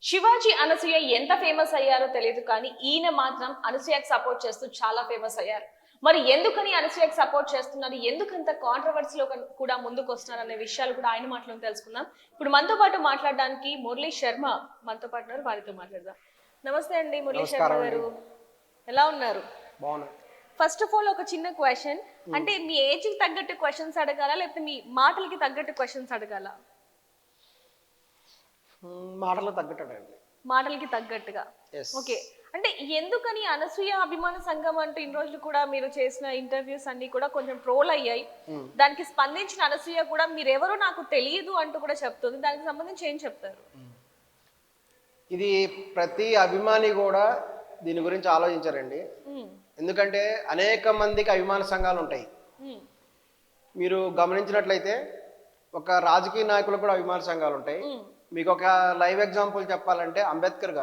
శివాజీ అనసూయ ఎంత ఫేమస్ అయ్యారో తెలియదు కానీ ఈయన మాత్రం అనసూయకు సపోర్ట్ చేస్తూ చాలా ఫేమస్ అయ్యారు. మరి ఎందుకని అనసూయకు సపోర్ట్ చేస్తున్నారు, ఎందుకంత కాంట్రవర్సీలో కూడా ముందుకు వస్తున్నారు అనే విషయాలు కూడా ఆయన మాటలను తెలుసుకుందాం. ఇప్పుడు మనతో పాటు మాట్లాడడానికి మురళీ శర్మ మనతో పాటు ఉన్నారు, వారితో మాట్లాడదాం. నమస్తే అండి మురళీ శర్మ గారు, ఎలా ఉన్నారు? ఫస్ట్ ఆఫ్ ఆల్ ఒక చిన్న క్వశ్చన్, అంటే మీ ఏజ్ కి తగ్గట్టు క్వశ్చన్స్ అడగాల లేకపోతే మీ మాటలకి తగ్గట్టు క్వశ్చన్స్ అడగాల? మాటలకి తగ్గట్టుగా. ఓకే, అంటే ఎందుకని అనసూయ అభిమాన సంఘం అంటూ ఇన్ని రోజులు కూడా మీరు చేసిన ఇంటర్వ్యూస్ అన్ని కూడా కొంచెం ట్రోల్ అయ్యాయి. దానికి స్పందించిన అనసూయ కూడా మీరెవరో నాకు తెలియదు అంటూ కూడా చెప్తుంది. దానికి సంబంధించి ఏం చెప్తారు? ఇది ప్రతి అభిమాని కూడా దీని గురించి ఆలోచించారండి. ఎందుకంటే అనేక మందికి అభిమాన సంఘాలు ఉంటాయి. మీరు గమనించినట్లయితే ఒక రాజకీయ నాయకులకు కూడా అభిమాన సంఘాలు ఉంటాయి. మీకు ఒక లైవ్ ఎగ్జాంపుల్ చెప్పాలంటే అంబేద్కర్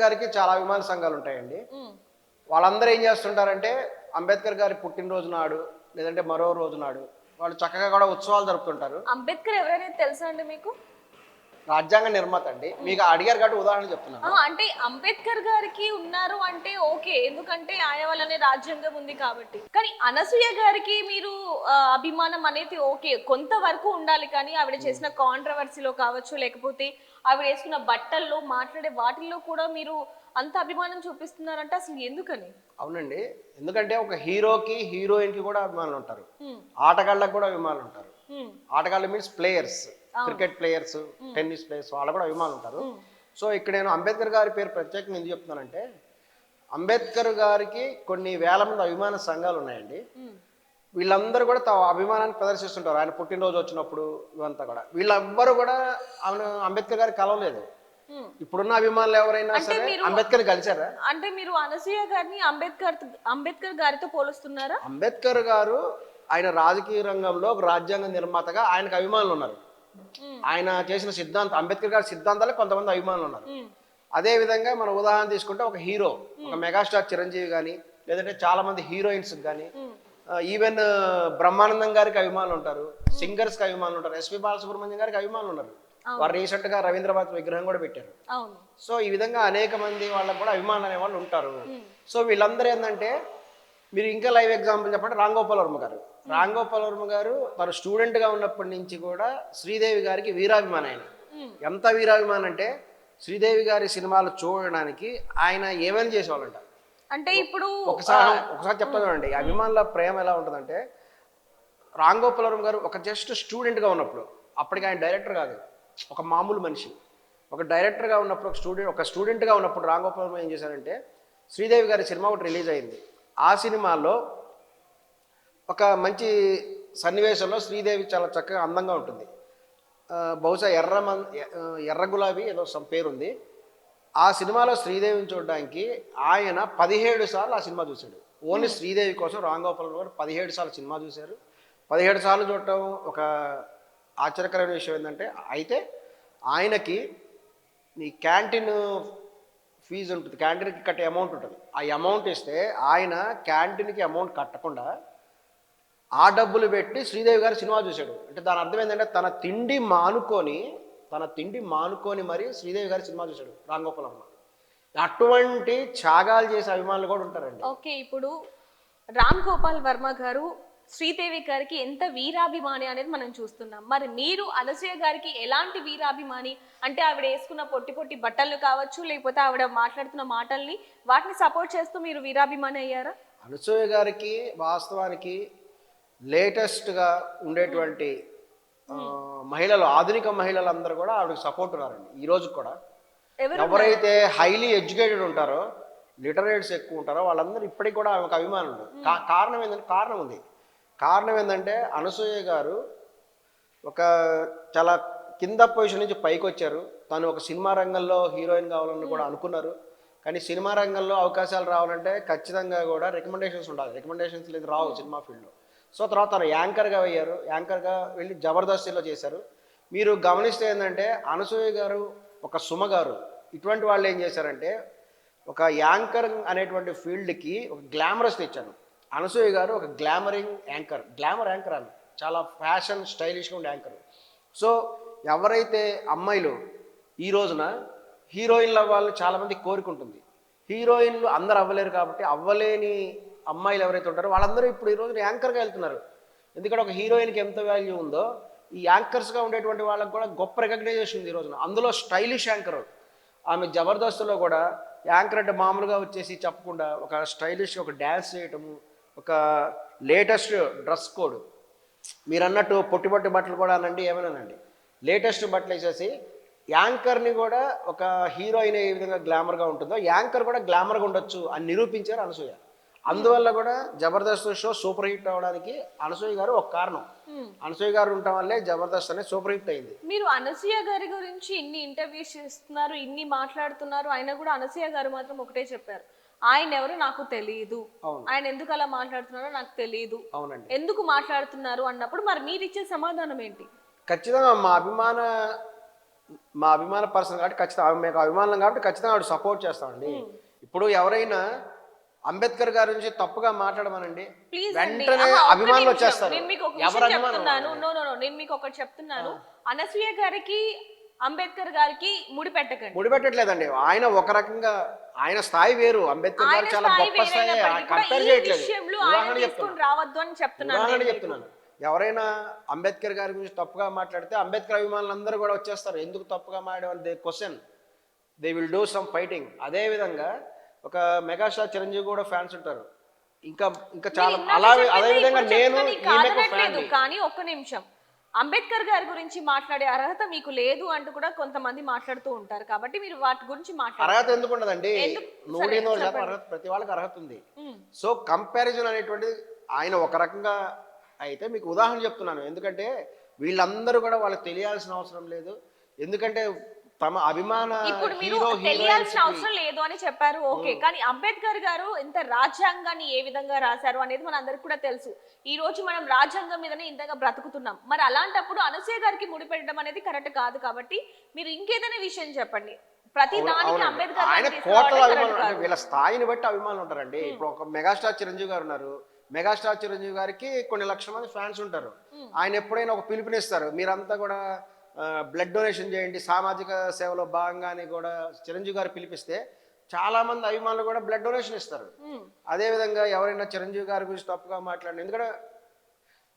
గారికి చాలా అభిమాన సంఘాలు ఉంటాయండి. వాళ్ళందరూ ఏం చేస్తుంటారంటే అంబేద్కర్ గారి పుట్టినరోజు నాడు లేదంటే మరో రోజు నాడు వాళ్ళు చక్కగా కూడా ఉత్సవాలు జరుపుతుంటారు. అంబేద్కర్ ఎవరైనా తెలుసా అండి మీకు? రాజ్యాంగ నిర్మాత అండి. మీకు అడిగారు కాబట్టి ఉదాహరణ చెప్తున్నాను. అంటే అంబేద్కర్ గారికి ఉన్నారు అంటే ఓకే, ఎందుకంటే ఆయన వల్లనే రాజ్యాంగం ఉంది కాబట్టి. కానీ అనసూయ గారికి మీరు అభిమానం అనేది ఓకే, కొంతవరకు ఉండాలి. కానీ ఆవిడ చేసిన కాంట్రవర్సీలో కావచ్చు, లేకపోతే ఆవిడ వేసుకున్న బట్టల్లో మాట్లాడే వాటిల్లో కూడా మీరు అంత అభిమానం చూపిస్తున్నారంటే అసలు ఎందుకని? అవునండి, ఎందుకంటే ఒక హీరోకి హీరోయిన్ కి కూడా అభిమానులు ఉంటారు, ఆటగాళ్ళకి కూడా అభిమానులు ఉంటారు. ఆటగాళ్ళు means players, cricket players, tennis players, వాళ్ళు కూడా అభిమానులు ఉంటారు. సో ఇక్కడ నేను అంబేద్కర్ గారి పేరు ప్రత్యేకంగా ఎందుకు చెప్తున్నానంటే అంబేద్కర్ గారికి కొన్ని వేల మంది అభిమాన సంఘాలు ఉన్నాయండి. వీళ్ళందరూ కూడా తమ అభిమానాన్ని ప్రదర్శిస్తుంటారు. ఆయన పుట్టినరోజు వచ్చినప్పుడు ఇవంతా కూడా వీళ్ళెవ్వరూ కూడా అంబేద్కర్ గారికి కలవలేదు. ఇప్పుడున్న అభిమానులు ఎవరైనా సరే అంబేద్కర్ కలిసారా? అంటే మీరు అనసూయ గారిని అంబేద్కర్ గారితో పోలుస్తున్నారా? అంబేద్కర్ గారు ఆయన రాజకీయ రంగంలో ఒక రాజ్యాంగ నిర్మాతగా ఆయనకు అభిమానులు ఉన్నారు. ఆయన చేసిన సిద్ధాంతం, అంబేద్కర్ గారి సిద్ధాంతాలే కొంతమంది అభిమానులు ఉన్నారు. అదే విధంగా మనం ఉదాహరణ తీసుకుంటే ఒక హీరో, ఒక మెగాస్టార్ చిరంజీవి కానీ లేదంటే చాలా మంది హీరోయిన్స్ కానీ, ఈవెన్ బ్రహ్మానందం గారికి అభిమానులు ఉంటారు, సింగర్స్ కి అభిమానులు ఉంటారు, ఎస్పి బాలసుబ్రహ్మణ్యం గారికి అభిమానులు ఉన్నారు. వారు రీసెంట్ గా రవీంద్రనాథ్ విగ్రహం కూడా పెట్టారు. సో ఈ విధంగా అనేక మంది వాళ్ళకు కూడా అభిమానులు అనే వాళ్ళు ఉంటారు. సో వీళ్ళందరూ ఏంటంటే, మీరు ఇంకా లైవ్ ఎగ్జాంపుల్ చెప్పండి, రామ్ గోపాల్ వర్మ గారు. రామ్ గోపాల్ వర్మ గారు తను స్టూడెంట్ గా ఉన్నప్పటి నుంచి కూడా శ్రీదేవి గారికి వీరాభిమానం. ఆయన ఎంత వీరాభిమానం అంటే శ్రీదేవి గారి సినిమాలు చూడడానికి ఆయన ఏమైనా చేసేవాళ్ళంట. అంటే ఇప్పుడు ఒకసారి చెప్తా చూడండి, అభిమానుల ప్రేమ ఎలా ఉంటుందంటే, రామ్ గోపాల్ వర్మ గారు ఒక జస్ట్ స్టూడెంట్ గా ఉన్నప్పుడు, అప్పటికి ఆయన డైరెక్టర్ కాదు, ఒక మామూలు మనిషి, ఒక డైరెక్టర్ గా ఉన్నప్పుడు, ఒక స్టూడెంట్ గా ఉన్నప్పుడు రామ్ గోపాల్ వర్మ ఏం చేశారంటే, శ్రీదేవి గారి సినిమా ఒకటి రిలీజ్ అయింది. ఆ సినిమాలో ఒక మంచి సన్నివేశంలో శ్రీదేవి చాలా చక్కగా అందంగా ఉంటుంది. బహుశా ఎర్ర గులాబీ ఏదో సమ్ పేరుంది. ఆ సినిమాలో శ్రీదేవిని చూడడానికి ఆయన 17 సార్లు ఆ సినిమా చూశాడు. ఓన్లీ శ్రీదేవి కోసం రామ్ గోపాల్ గారు 17 సార్లు సినిమా చూశారు. 17 సార్లు చూడటం ఒక ఆశ్చర్యకరమైన విషయం ఏంటంటే, అయితే ఆయనకి ఈ క్యాంటీన్ ఫీజు ఉంటుంది, క్యాంటీన్కి కట్టే అమౌంట్ ఉంటుంది. ఆ అమౌంట్ ఇస్తే ఆయన క్యాంటీన్కి అమౌంట్ కట్టకుండా ఆ డబ్బులు పెట్టి శ్రీదేవి గారు సినిమా చూశాడు. అంటే దాని అర్థం ఏంటంటే తన తిండి మానుకొని మరి శ్రీదేవి గారి సినిమా చూశాడు రామ్ గోపాల్ వర్మ. అటువంటి త్యాగాలు చేసే అభిమానులు కూడా ఉంటారండి. ఓకే, ఇప్పుడు రామ్ గోపాల్ వర్మ గారు శ్రీదేవి గారికి ఎంత వీరాభిమాని అనేది మనం చూస్తున్నాం. మరి మీరు అనసూయ గారికి ఎలాంటి వీరాభిమాని? అంటే ఆవిడ వేసుకున్న పొట్టి బట్టలు కావచ్చు, లేకపోతే ఆవిడ మాట్లాడుతున్న మాటల్ని వాటిని సపోర్ట్ చేస్తూ మీరు వీరాభిమాని అయ్యారా? అనసూయ గారికి వాస్తవానికి లేటెస్ట్గా ఉండేటువంటి మహిళలు, ఆధునిక మహిళలందరూ కూడా ఆవిడకి సపోర్ట్ ఉన్నారండి. ఈ రోజు కూడా ఎవరైతే హైలీ ఎడ్యుకేటెడ్ ఉంటారో, లిటరేట్స్ ఎక్కువ ఉంటారో వాళ్ళందరూ ఇప్పటికి కూడా ఆమెకు అభిమానులు. కారణం ఏంటంటే అనసూయ గారు ఒక చాలా కింద పొజిషన్ నుంచి పైకి వచ్చారు. తను ఒక సినిమా రంగంలో హీరోయిన్ కావాలని కూడా అనుకున్నారు. కానీ సినిమా రంగంలో అవకాశాలు రావాలంటే ఖచ్చితంగా కూడా రికమెండేషన్స్ ఉండాలి. రికమెండేషన్స్ లేదు, రావు సినిమా ఫీల్డ్లో. సో తర్వాత తను యాంకర్గా అయ్యారు. యాంకర్గా వెళ్ళి జబర్దస్తిలో చేశారు. మీరు గమనిస్తే ఏంటంటే అనసూయ గారు, ఒక సుమ గారు, ఇటువంటి వాళ్ళు ఏం చేశారంటే ఒక యాంకర్ అనేటువంటి ఫీల్డ్కి ఒక గ్లామరస్ తెచ్చాను. అనసూయ గారు ఒక గ్లామర్ యాంకర్ అని, చాలా ఫ్యాషన్ స్టైలిష్గా ఉండే యాంకర్. సో ఎవరైతే అమ్మాయిలు ఈ రోజున హీరోయిన్లు అవ్వాలని చాలామంది కోరుకుంటుంది. హీరోయిన్లు అందరు అవ్వలేరు కాబట్టి అవ్వలేని అమ్మాయిలు ఎవరైతే ఉంటారో వాళ్ళందరూ ఇప్పుడు ఈ రోజున యాంకర్గా వెళ్తున్నారు. ఎందుకంటే ఒక హీరోయిన్కి ఎంత వాల్యూ ఉందో ఈ యాంకర్స్గా ఉండేటువంటి వాళ్ళకి కూడా గొప్ప రికగ్నైజేషన్ ఉంది ఈ రోజున. అందులో స్టైలిష్ యాంకర్ ఆమె జబర్దస్త్లో కూడా యాంకర్ అంటే మామూలుగా వచ్చేసి చెప్పకుండా ఒక స్టైలిష్ ఒక డ్యాన్స్ చేయటము, ఒక లేటెస్ట్ డ్రెస్ కోడ్, మీరు అన్నట్టు పొట్టి పొట్టి బట్టలు కూడా అనండి ఏమైనానండి, లేటెస్ట్ బట్టలు వేసేసి యాంకర్ని కూడా ఒక హీరోయిన్ ఏ విధంగా గ్లామర్గా ఉంటుందో యాంకర్ కూడా గ్లామర్గా ఉండొచ్చు అని నిరూపించారు అనసూయ. అందువల్ల కూడా జబర్దస్త్ షో సూపర్ హిట్ అవ్వడానికి అనసూయ గారు ఒక కారణం. అనసూయ గారు ఉండటం వల్లే జబర్దస్త్ అనేది సూపర్ హిట్ అయింది. మీరు అనసూయ గారి గురించి ఇన్ని ఇంటర్వ్యూస్ చేస్తున్నారు, ఇన్ని మాట్లాడుతున్నారు, ఆయన కూడా అనసూయ గారు మాత్రం ఒకటే చెప్పారు, ఆయన ఎవరు నాకు తెలియదు, ఆయన ఎందుకు అలా మాట్లాడుతున్నారో నాకు తెలియదు, అవునండి, ఎందుకు మాట్లాడుతున్నారు అన్నప్పుడు మరి మీరు ఇచ్చే సమాధానం ఏంటి? ఖచ్చితంగా మా అభిమాన పర్సన్ కాబట్టి ఖచ్చితంగా మీకు అభిమానం కాబట్టి ఖచ్చితంగా ఆవిడ సపోర్ట్ చేస్తామండి. ఇప్పుడు ఎవరైనా అంబేద్కర్ గారి నుంచి తప్పుగా మాట్లాడమనండి, వెంటనే అభిమానులు వచ్చేస్తారు. నేను మీకు ఒకటి చెప్తున్నాను, అనసూయ గారికి అంబేద్కర్ గారికి ముడిపెట్టట్లేదండి. ఆయన ఒక రకంగా ఆయన స్థాయి వేరు, అంబేద్కర్ గారు చాలా గొప్ప స్థాయి, కంపేర్ చేయట్లేదు. రావద్దు అని చెప్తున్నాను. ఎవరైనా అంబేద్కర్ గారి గురించి తప్పుగా మాట్లాడితే అంబేద్కర్ అభిమానులందరూ కూడా వచ్చేస్తారు, ఎందుకు తప్పుగా మాట్లాడమని they question, they will do some fighting. అదేవిధంగా ఒక మెగాస్టార్ చిరంజీవి కూడా ఫ్యాన్స్ ఉంటారు, ఇంకా ఇంకా చాలా అదే విధంగా నేను కానీ ఒక్క నిమిషం, అంబేద్కర్ గారి గురించి మాట్లాడే అర్హత మీకు లేదు అంటూ కూడా కొంతమంది మాట్లాడుతూ ఉంటారు, కాబట్టి మీరు వాటి గురించి అర్హత ఎందుకు ఉండదండి? 100% అర్హత ప్రతి వాళ్ళకి అర్హత ఉంది. సో కంపారిజన్ అనేటువంటిది ఆయన ఒక రకంగా అయితే మీకు ఉదాహరణ చెప్తున్నాను, ఎందుకంటే వీళ్ళందరూ కూడా వాళ్ళకి తెలియాల్సిన అవసరం లేదు, ఎందుకంటే తమ అభిమాన తెలియాల్సిన అవసరం లేదు అని చెప్పారు, ఓకే. కానీ అంబేద్కర్ గారు ఇంత రాజ్యాంగాన్ని ఏ విధంగా రాశారు అనేది మన అందరికి కూడా తెలుసు. ఈ రోజు మనం రాజ్యాంగం మీదనే ఇంతగా బ్రతుకుతున్నాం. మరి అలాంటప్పుడు అనసూయ గారికి ముడిపెట్టడం అనేది కరెక్ట్ కాదు. కాబట్టి మీరు ఇంకేదైనా విషయం చెప్పండి, ప్రతి దానికి అంబేద్కర్ వీళ్ళ స్థాయిని బట్టి అభిమానులు ఉంటారండి. ఇప్పుడు ఒక మెగాస్టార్ చిరంజీవి గారు ఉన్నారు, మెగాస్టార్ చిరంజీవి గారికి కొన్ని లక్షల మంది ఫ్యాన్స్ ఉంటారు. ఆయన ఎప్పుడైనా ఒక పిలుపునిస్తారు, మీరంతా కూడా బ్లడ్ డొనేషన్ చేయండి, సామాజిక సేవలో భాగంగానే కూడా చిరంజీవి గారు పిలిపిస్తే చాలా మంది అభిమానులు కూడా బ్లడ్ డొనేషన్ ఇస్తారు. అదేవిధంగా ఎవరైనా చిరంజీవి గారి గురించి తప్పుగా మాట్లాడండి, ఎందుకంటే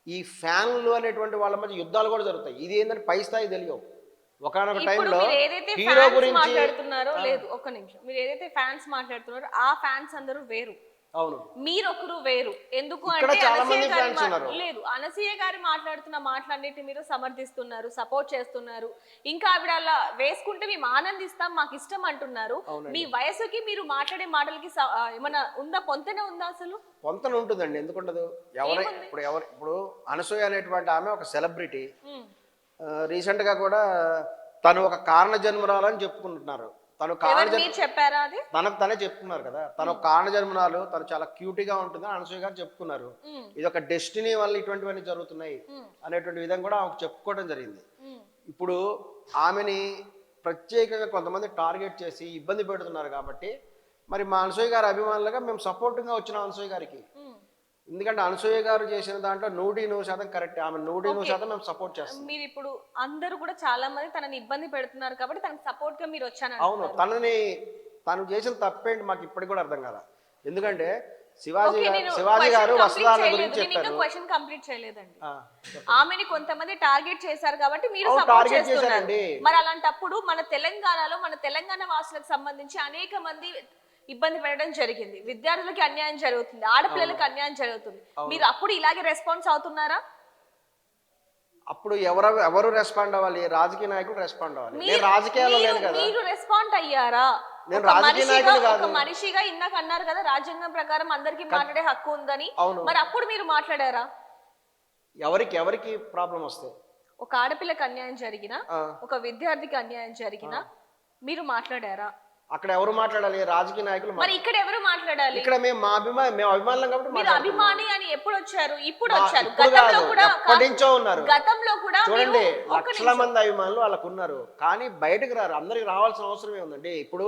ఈ ఫ్యాన్లు అనేటువంటి వాళ్ళ మధ్య యుద్ధాలు కూడా జరుగుతాయి. ఇది ఏంటంటే పై స్థాయి తెలియవు. ఒకనొక టైంలో హీరో గురించి మాట్లాడుతున్నారో లేదు, ఒక్క నిమిషం, మీరు ఏదైతే ఫ్యాన్స్ మాట్లాడుతున్నారో ఆ ఫ్యాన్స్ అందరూ వేరు, అవును, మీరొకరు వేరు. ఎందుకు అంటే లేదు, అనసూయ గారు మాట్లాడుతున్న మాటలన్నిటి మీరు సమర్థిస్తున్నారు, సపోర్ట్ చేస్తున్నారు, ఇంకా ఆవిడ అలా వేసుకుంటే మేము ఆనందిస్తాం, మాకు ఇష్టం అంటున్నారు. మీ వయసుకి మీరు మాట్లాడే మాటలకి ఏమన్నా ఉందా, పొంతనే ఉందా? అసలు పొంతన ఉంటుందండి, ఎందుకుండదు? ఇప్పుడు అనసూయ అనేటువంటి ఆమె ఒక సెలబ్రిటీ. రీసెంట్ గా కూడా తను ఒక కారణ జన్మరాలని చెప్పుకుంటున్నారు. తను చెప్పారా? అది తనే చెప్పుకున్నారు కదా, తను కారణ జన్మరాలు, తను చాలా క్యూటీగా ఉంటుందని అనసూయ గారు చెప్పుకున్నారు. ఇది ఒక డెస్టినీ వల్ల ఇటువంటివన్నీ జరుగుతున్నాయి అనేటువంటి విధంగా కూడా ఆమెకు చెప్పుకోవడం జరిగింది. ఇప్పుడు ఆమెని ప్రత్యేకంగా కొంతమంది టార్గెట్ చేసి ఇబ్బంది పెడుతున్నారు కాబట్టి మరి మా అనసూయ గారి అభిమానులుగా మేము సపోర్టింగ్గా వచ్చినాం అనసూయ గారికి. ఎందుకంటే అనసూయ గారు చేసిన దాంట్లో 100% కరెక్ట్, ఆమె 100% మేము సపోర్ట్ చేస్తాం. మీరు ఇప్పుడు అందరూ కూడా చాలా మంది తనని ఇబ్బంది పెడుతున్నారు కాబట్టి తనకి సపోర్ట్ గా మీరు వచ్చాను. అవును, తను చేసిన తప్పేంటి మాకు ఇప్పటికి కూడా అర్థం కాదా. ఎందుకంటే శివాజీ గారు వస్త్రాల గురించి చెప్పారు. క్వశ్చన్ కంప్లీట్ చేయలేదండి. ఆమెని కొంతమంది టార్గెట్ చేశారు కాబట్టి మీరు సపోర్ట్ చేస్తున్నారు. మరి అలాంటప్పుడు మన తెలంగాణలో మన తెలంగాణ వాసులకు సంబంధించి అనేక మంది ఇబ్బంది పెట్టడం జరిగింది, విద్యార్థులకి అన్యాయం జరుగుతుంది, ఆడపిల్లలకి అన్యాయం జరుగుతుంది. మీరు అప్పుడు ఇలాగే రెస్పాన్స్ అవుతున్నారా? అప్పుడు ఎవరు రెస్పాండ్ అవ్వాలి? రాజకీయ నాయకులు రెస్పాండ్ అవ్వాలి. నేను రాజకీయాల్లో లేను కదా. మీరు రెస్పాండ్ అయ్యారా? నేను రాజకీయ నాయకులు కాదు. ఒక మనిషిగా ఇందాక అన్నారు కదా రాజ్యాంగం ప్రకారం అందరికీ మాట్లాడే హక్కు ఉందని, మరి అప్పుడు మీరు మాట్లాడారా? ఎవరికి ప్రాబ్లం వస్తే, ఒక ఆడపిల్లకి అన్యాయం జరిగినా, ఒక విద్యార్థికి అన్యాయం జరిగినా మీరు మాట్లాడారా? అక్కడ ఎవరు మాట్లాడాలి? రాజకీయ నాయకులు. మరి ఇక్కడ ఎవరు మాట్లాడాలి? ఇక్కడ మేము అభిమానులం కాబట్టి. మీరు అభిమాని అని ఎప్పుడు వచ్చారు? ఇప్పుడు వచ్చారు. గతంలో కూడా ఎప్పటించో ఉన్నారు. గతంలో కూడా చూడండి, లక్షల మంది అభిమానులు వాళ్ళకు ఉన్నారు, కానీ బయటకు రారు. అందరికి రావాల్సిన అవసరమే ఉందండి. ఇప్పుడు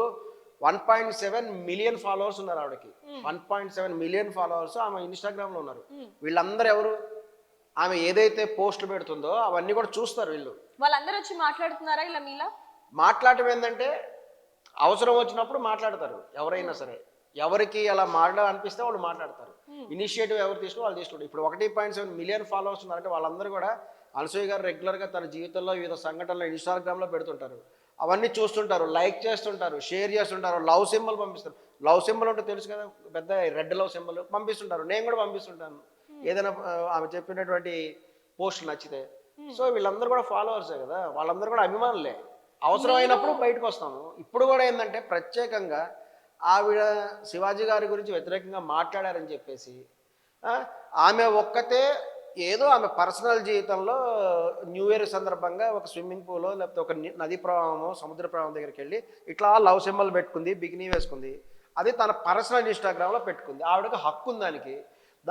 1.7 మిలియన్ ఫాలోవర్స్ ఉన్నారు ఆవిడకి. 1.7 మిలియన్ ఫాలోవర్స్ ఆమె ఇన్స్టాగ్రామ్ లో ఉన్నారు. వీళ్ళందరూ ఎవరు? ఆమె ఏదైతే పోస్టులు పెడుతుందో అవన్నీ కూడా చూస్తారు వీళ్ళు. వాళ్ళందరూ వచ్చి మాట్లాడుతున్నారా ఇలా మీలా? మాట్లాడటం ఏంటంటే అవసరం వచ్చినప్పుడు మాట్లాడతారు ఎవరైనా సరే. ఎవరికి అలా మాట్లాడాలనిపిస్తే వాళ్ళు మాట్లాడతారు. ఇనిషియేటివ్ ఎవరు తీసుకుని వాళ్ళు తీసుకుంటారు. ఇప్పుడు 1.7 మిలియన్ ఫాలోవర్స్ ఉన్నారంటే వాళ్ళందరూ కూడా అనసూయ గారు రెగ్యులర్గా తన జీవితంలో వివిధ సంఘటనలు ఇన్స్టాగ్రామ్లో పెడుతుంటారు. అవన్నీ చూస్తుంటారు, లైక్ చేస్తుంటారు, షేర్ చేస్తుంటారు, లవ్ సింబల్ పంపిస్తారు. లవ్ సింబల్ అంటే తెలుసు కదా, పెద్ద రెడ్ లవ్ సింబల్ పంపిస్తుంటారు. నేను కూడా పంపిస్తుంటాను ఏదైనా ఆమె చెప్పినటువంటి పోస్ట్ నచ్చితే. సో వీళ్ళందరూ కూడా ఫాలోవర్సే కదా, వాళ్ళందరూ కూడా అభిమానులే. అవసరమైనప్పుడు బయటకు వస్తాము. ఇప్పుడు కూడా ఏంటంటే ప్రత్యేకంగా ఆవిడ శివాజీ గారి గురించి వ్యతిరేకంగా మాట్లాడారని చెప్పేసి ఆమె ఒక్కతే ఏదో ఆమె పర్సనల్ జీవితంలో న్యూ ఇయర్ సందర్భంగా ఒక స్విమ్మింగ్ పూలో లేకపోతే ఒక నది ప్రవాహమో సముద్ర ప్రవాహం దగ్గరికి వెళ్ళి ఇట్లా లవ్ సింబల్ పెట్టుకుంది, బికినీ వేసుకుంది. అది తన పర్సనల్ ఇన్స్టాగ్రామ్లో పెట్టుకుంది. ఆవిడకి హక్కు ఉంది దానికి.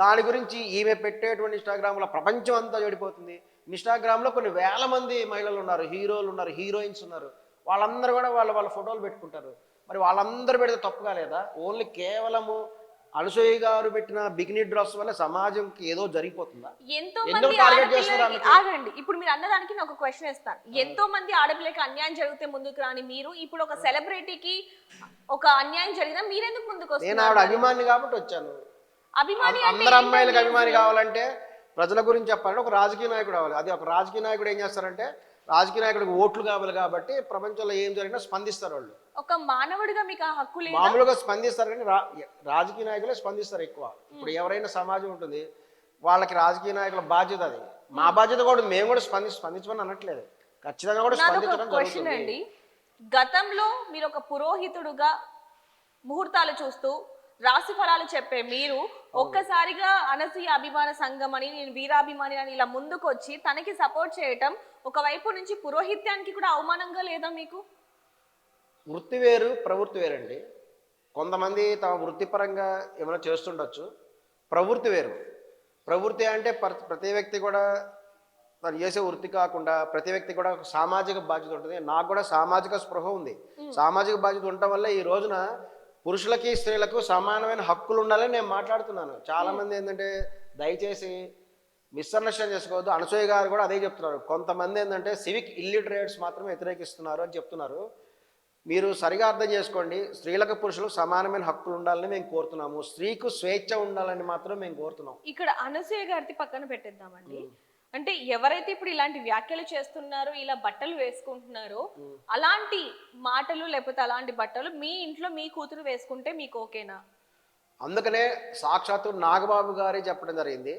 దాని గురించి ఈమె పెట్టేటువంటి ఇన్స్టాగ్రామ్లో ప్రపంచం అంతా చెడిపోతుంది. ఇన్స్టాగ్రామ్లో కొన్ని వేల మంది మహిళలు ఉన్నారు, హీరోలు ఉన్నారు, హీరోయిన్స్ ఉన్నారు. వాళ్ళందరూ కూడా వాళ్ళ ఫోటోలు పెట్టుకుంటారు. మరి వాళ్ళందరూ పెడితే తప్పు కాలేదా? ఓన్లీ కేవలము అనసూయ గారు పెట్టిన బికినీ డ్రెస్ వల్ల సమాజంకి ఏదో జరిగిపోతుందా? ఎంతో ఎందుకు మంది టార్గెట్ చేస్తున్నారు ఆడపిల్లలకి ఆగండి. ఇప్పుడు మీరు అన్నదానికి నేను ఒక క్వశ్చన్ ఇస్తాను. ఎంతో మంది ఆడపిల్లకి అన్యాయం జరిగితే ముందుకు రాని మీరు ఇప్పుడు ఒక సెలబ్రిటీకి ఒక అన్యాయం జరిగినా మీరెందుకు ముందుకు నేను వస్తున్నారు? ఆవిడ అభిమాని కాబట్టి వచ్చాను. అభిమాని అంటే అందరు అమ్మాయిలకు అభిమాని కావాలంటే ప్రజల గురించి చెప్పాలంటే ఒక రాజకీయ నాయకుడు కావాలి. అది ఒక రాజకీయ నాయకుడు ఏం చేస్తారంటే రాజకీయ నాయకుడికి ఓట్లు కావాలి కాబట్టి ప్రపంచంలో ఏం జరిగినా స్పందిస్తారు వాళ్ళు. ఒక మానవుడిగా మీకు ఆ హక్కు లేదు. మామూలుగా స్పందిస్తారు కానీ రాజకీయ నాయకులే స్పందిస్తారు ఎక్కువ. ఇప్పుడు ఎవరైనా సమాజం ఉంటుంది, వాళ్ళకి రాజకీయ నాయకుల బాధ్యత అది. మా బాధ్యత కూడా మేము కూడా స్పందించమని అనట్లేదు, ఖచ్చితంగా కూడా స్పందించడం క్వశ్చన్ అండి. గతంలో మీరు ఒక పురోహితుడుగా ముహూర్తాలు చూస్తూ రాశి ఫలాలు చెప్పే మీరు ఒక్కసారిగా అనసూయ అభిమాన సంఘం అని నేను వీరాభిమాని అని ఇలా ముందుకు వచ్చి తనకి సపోర్ట్ చేయటం ఒకవైపు నుంచి పురోహిత్యానికి కూడా అవమానంగా లేదా మీకు? వృత్తి వేరు, ప్రవృత్తి వేరండి. కొంతమంది తమ వృత్తిపరంగా ఏమైనా చేస్తుండొచ్చు, ప్రవృత్తి వేరు. ప్రవృత్తి అంటే ప్రతి వ్యక్తి కూడా తను చేసే వృత్తి కాకుండా ప్రతి వ్యక్తి కూడా ఒక సామాజిక బాధ్యత ఉంటుంది. నాకు కూడా సామాజిక స్పృహ ఉంది. సామాజిక బాధ్యత ఉండటం వల్ల ఈ రోజున పురుషులకి స్త్రీలకు సమానమైన హక్కులు ఉండాలని నేను మాట్లాడుతున్నాను. చాలామంది ఏంటంటే దయచేసి మిస్అండర్స్టాండ్ చేసుకోవద్దు. అనసూయ గారు కూడా అదే చెప్తున్నారు. కొంతమంది ఏంటంటే సివిక్ ఇల్లిటరేట్స్ మాత్రమే వ్యతిరేకిస్తున్నారు అని చెప్తున్నారు. మీరు సరిగా అర్థం చేసుకోండి. స్త్రీలకు పురుషులకు సమానమైన హక్కులు ఉండాలని మేము కోరుతున్నాము. స్త్రీకు స్వేచ్ఛ ఉండాలని మాత్రం మేము కోరుతున్నాం. ఇక్కడ అనసూయ గారి పక్కన పెట్టేద్దామండి. అంటే ఎవరైతే ఇప్పుడు ఇలాంటి వ్యాఖ్యలు చేస్తున్నారో, ఇలా బట్టలు వేసుకుంటున్నారో, అలాంటి మాటలు లేకపోతే అలాంటి బట్టలు మీ ఇంట్లో మీ కూతురు వేసుకుంటే మీకు ఓకేనా? అందుకనే సాక్షాత్తు నాగబాబు గారే చెప్పడం జరిగింది.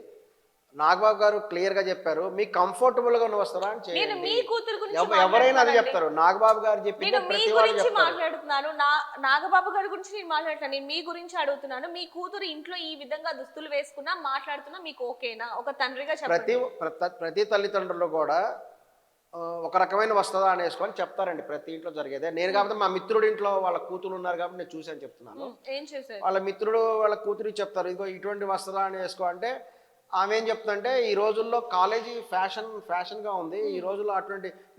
నాగబాబు గారు క్లియర్గా చెప్పారు, మీకు కంఫర్టబుల్గా వస్తారా అని చేయండి. మీ కూతురు గురించి ఎవరైనా అది చెప్తారు. నాగబాబు గారు చెప్పింది ప్రతి వాళ్ళు చెప్తారు. మాట్లాడుతున్నాను, నాగబాబు గారి గురించి నేను మాట్లాడుతున్నాను, నేను మీ గురించి అడుగుతున్నాను. మీ కూతురు ఇంట్లో ఈ విధంగా దుస్తులు వేసుకున్నా మాట్లాడుతున్నా మీకు ఓకేనా? ఒక తండ్రిగా చెప్పండి. ప్రతి తల్లిదండ్రులు కూడా ఒక రకమైన వస్తుందా అని వేసుకొని చెప్తారండి. ప్రతి ఇంట్లో జరిగేదే. నేను కాబట్టి మా మిత్రుడి ఇంట్లో వాళ్ళ కూతురు ఉన్నారు కాబట్టి నేను చూసాను చెప్తున్నాను. ఏం చేశారు? వాళ్ళ మిత్రుడు వాళ్ళ కూతురికి చెప్తారు, ఇదిగో ఇటువంటి వస్తుందా అని వేసుకో అంటే ఆమె ఏం చెప్తుందంటే ఈ రోజుల్లో కాలేజీ ఫ్యాషన్గా ఉంది. ఈ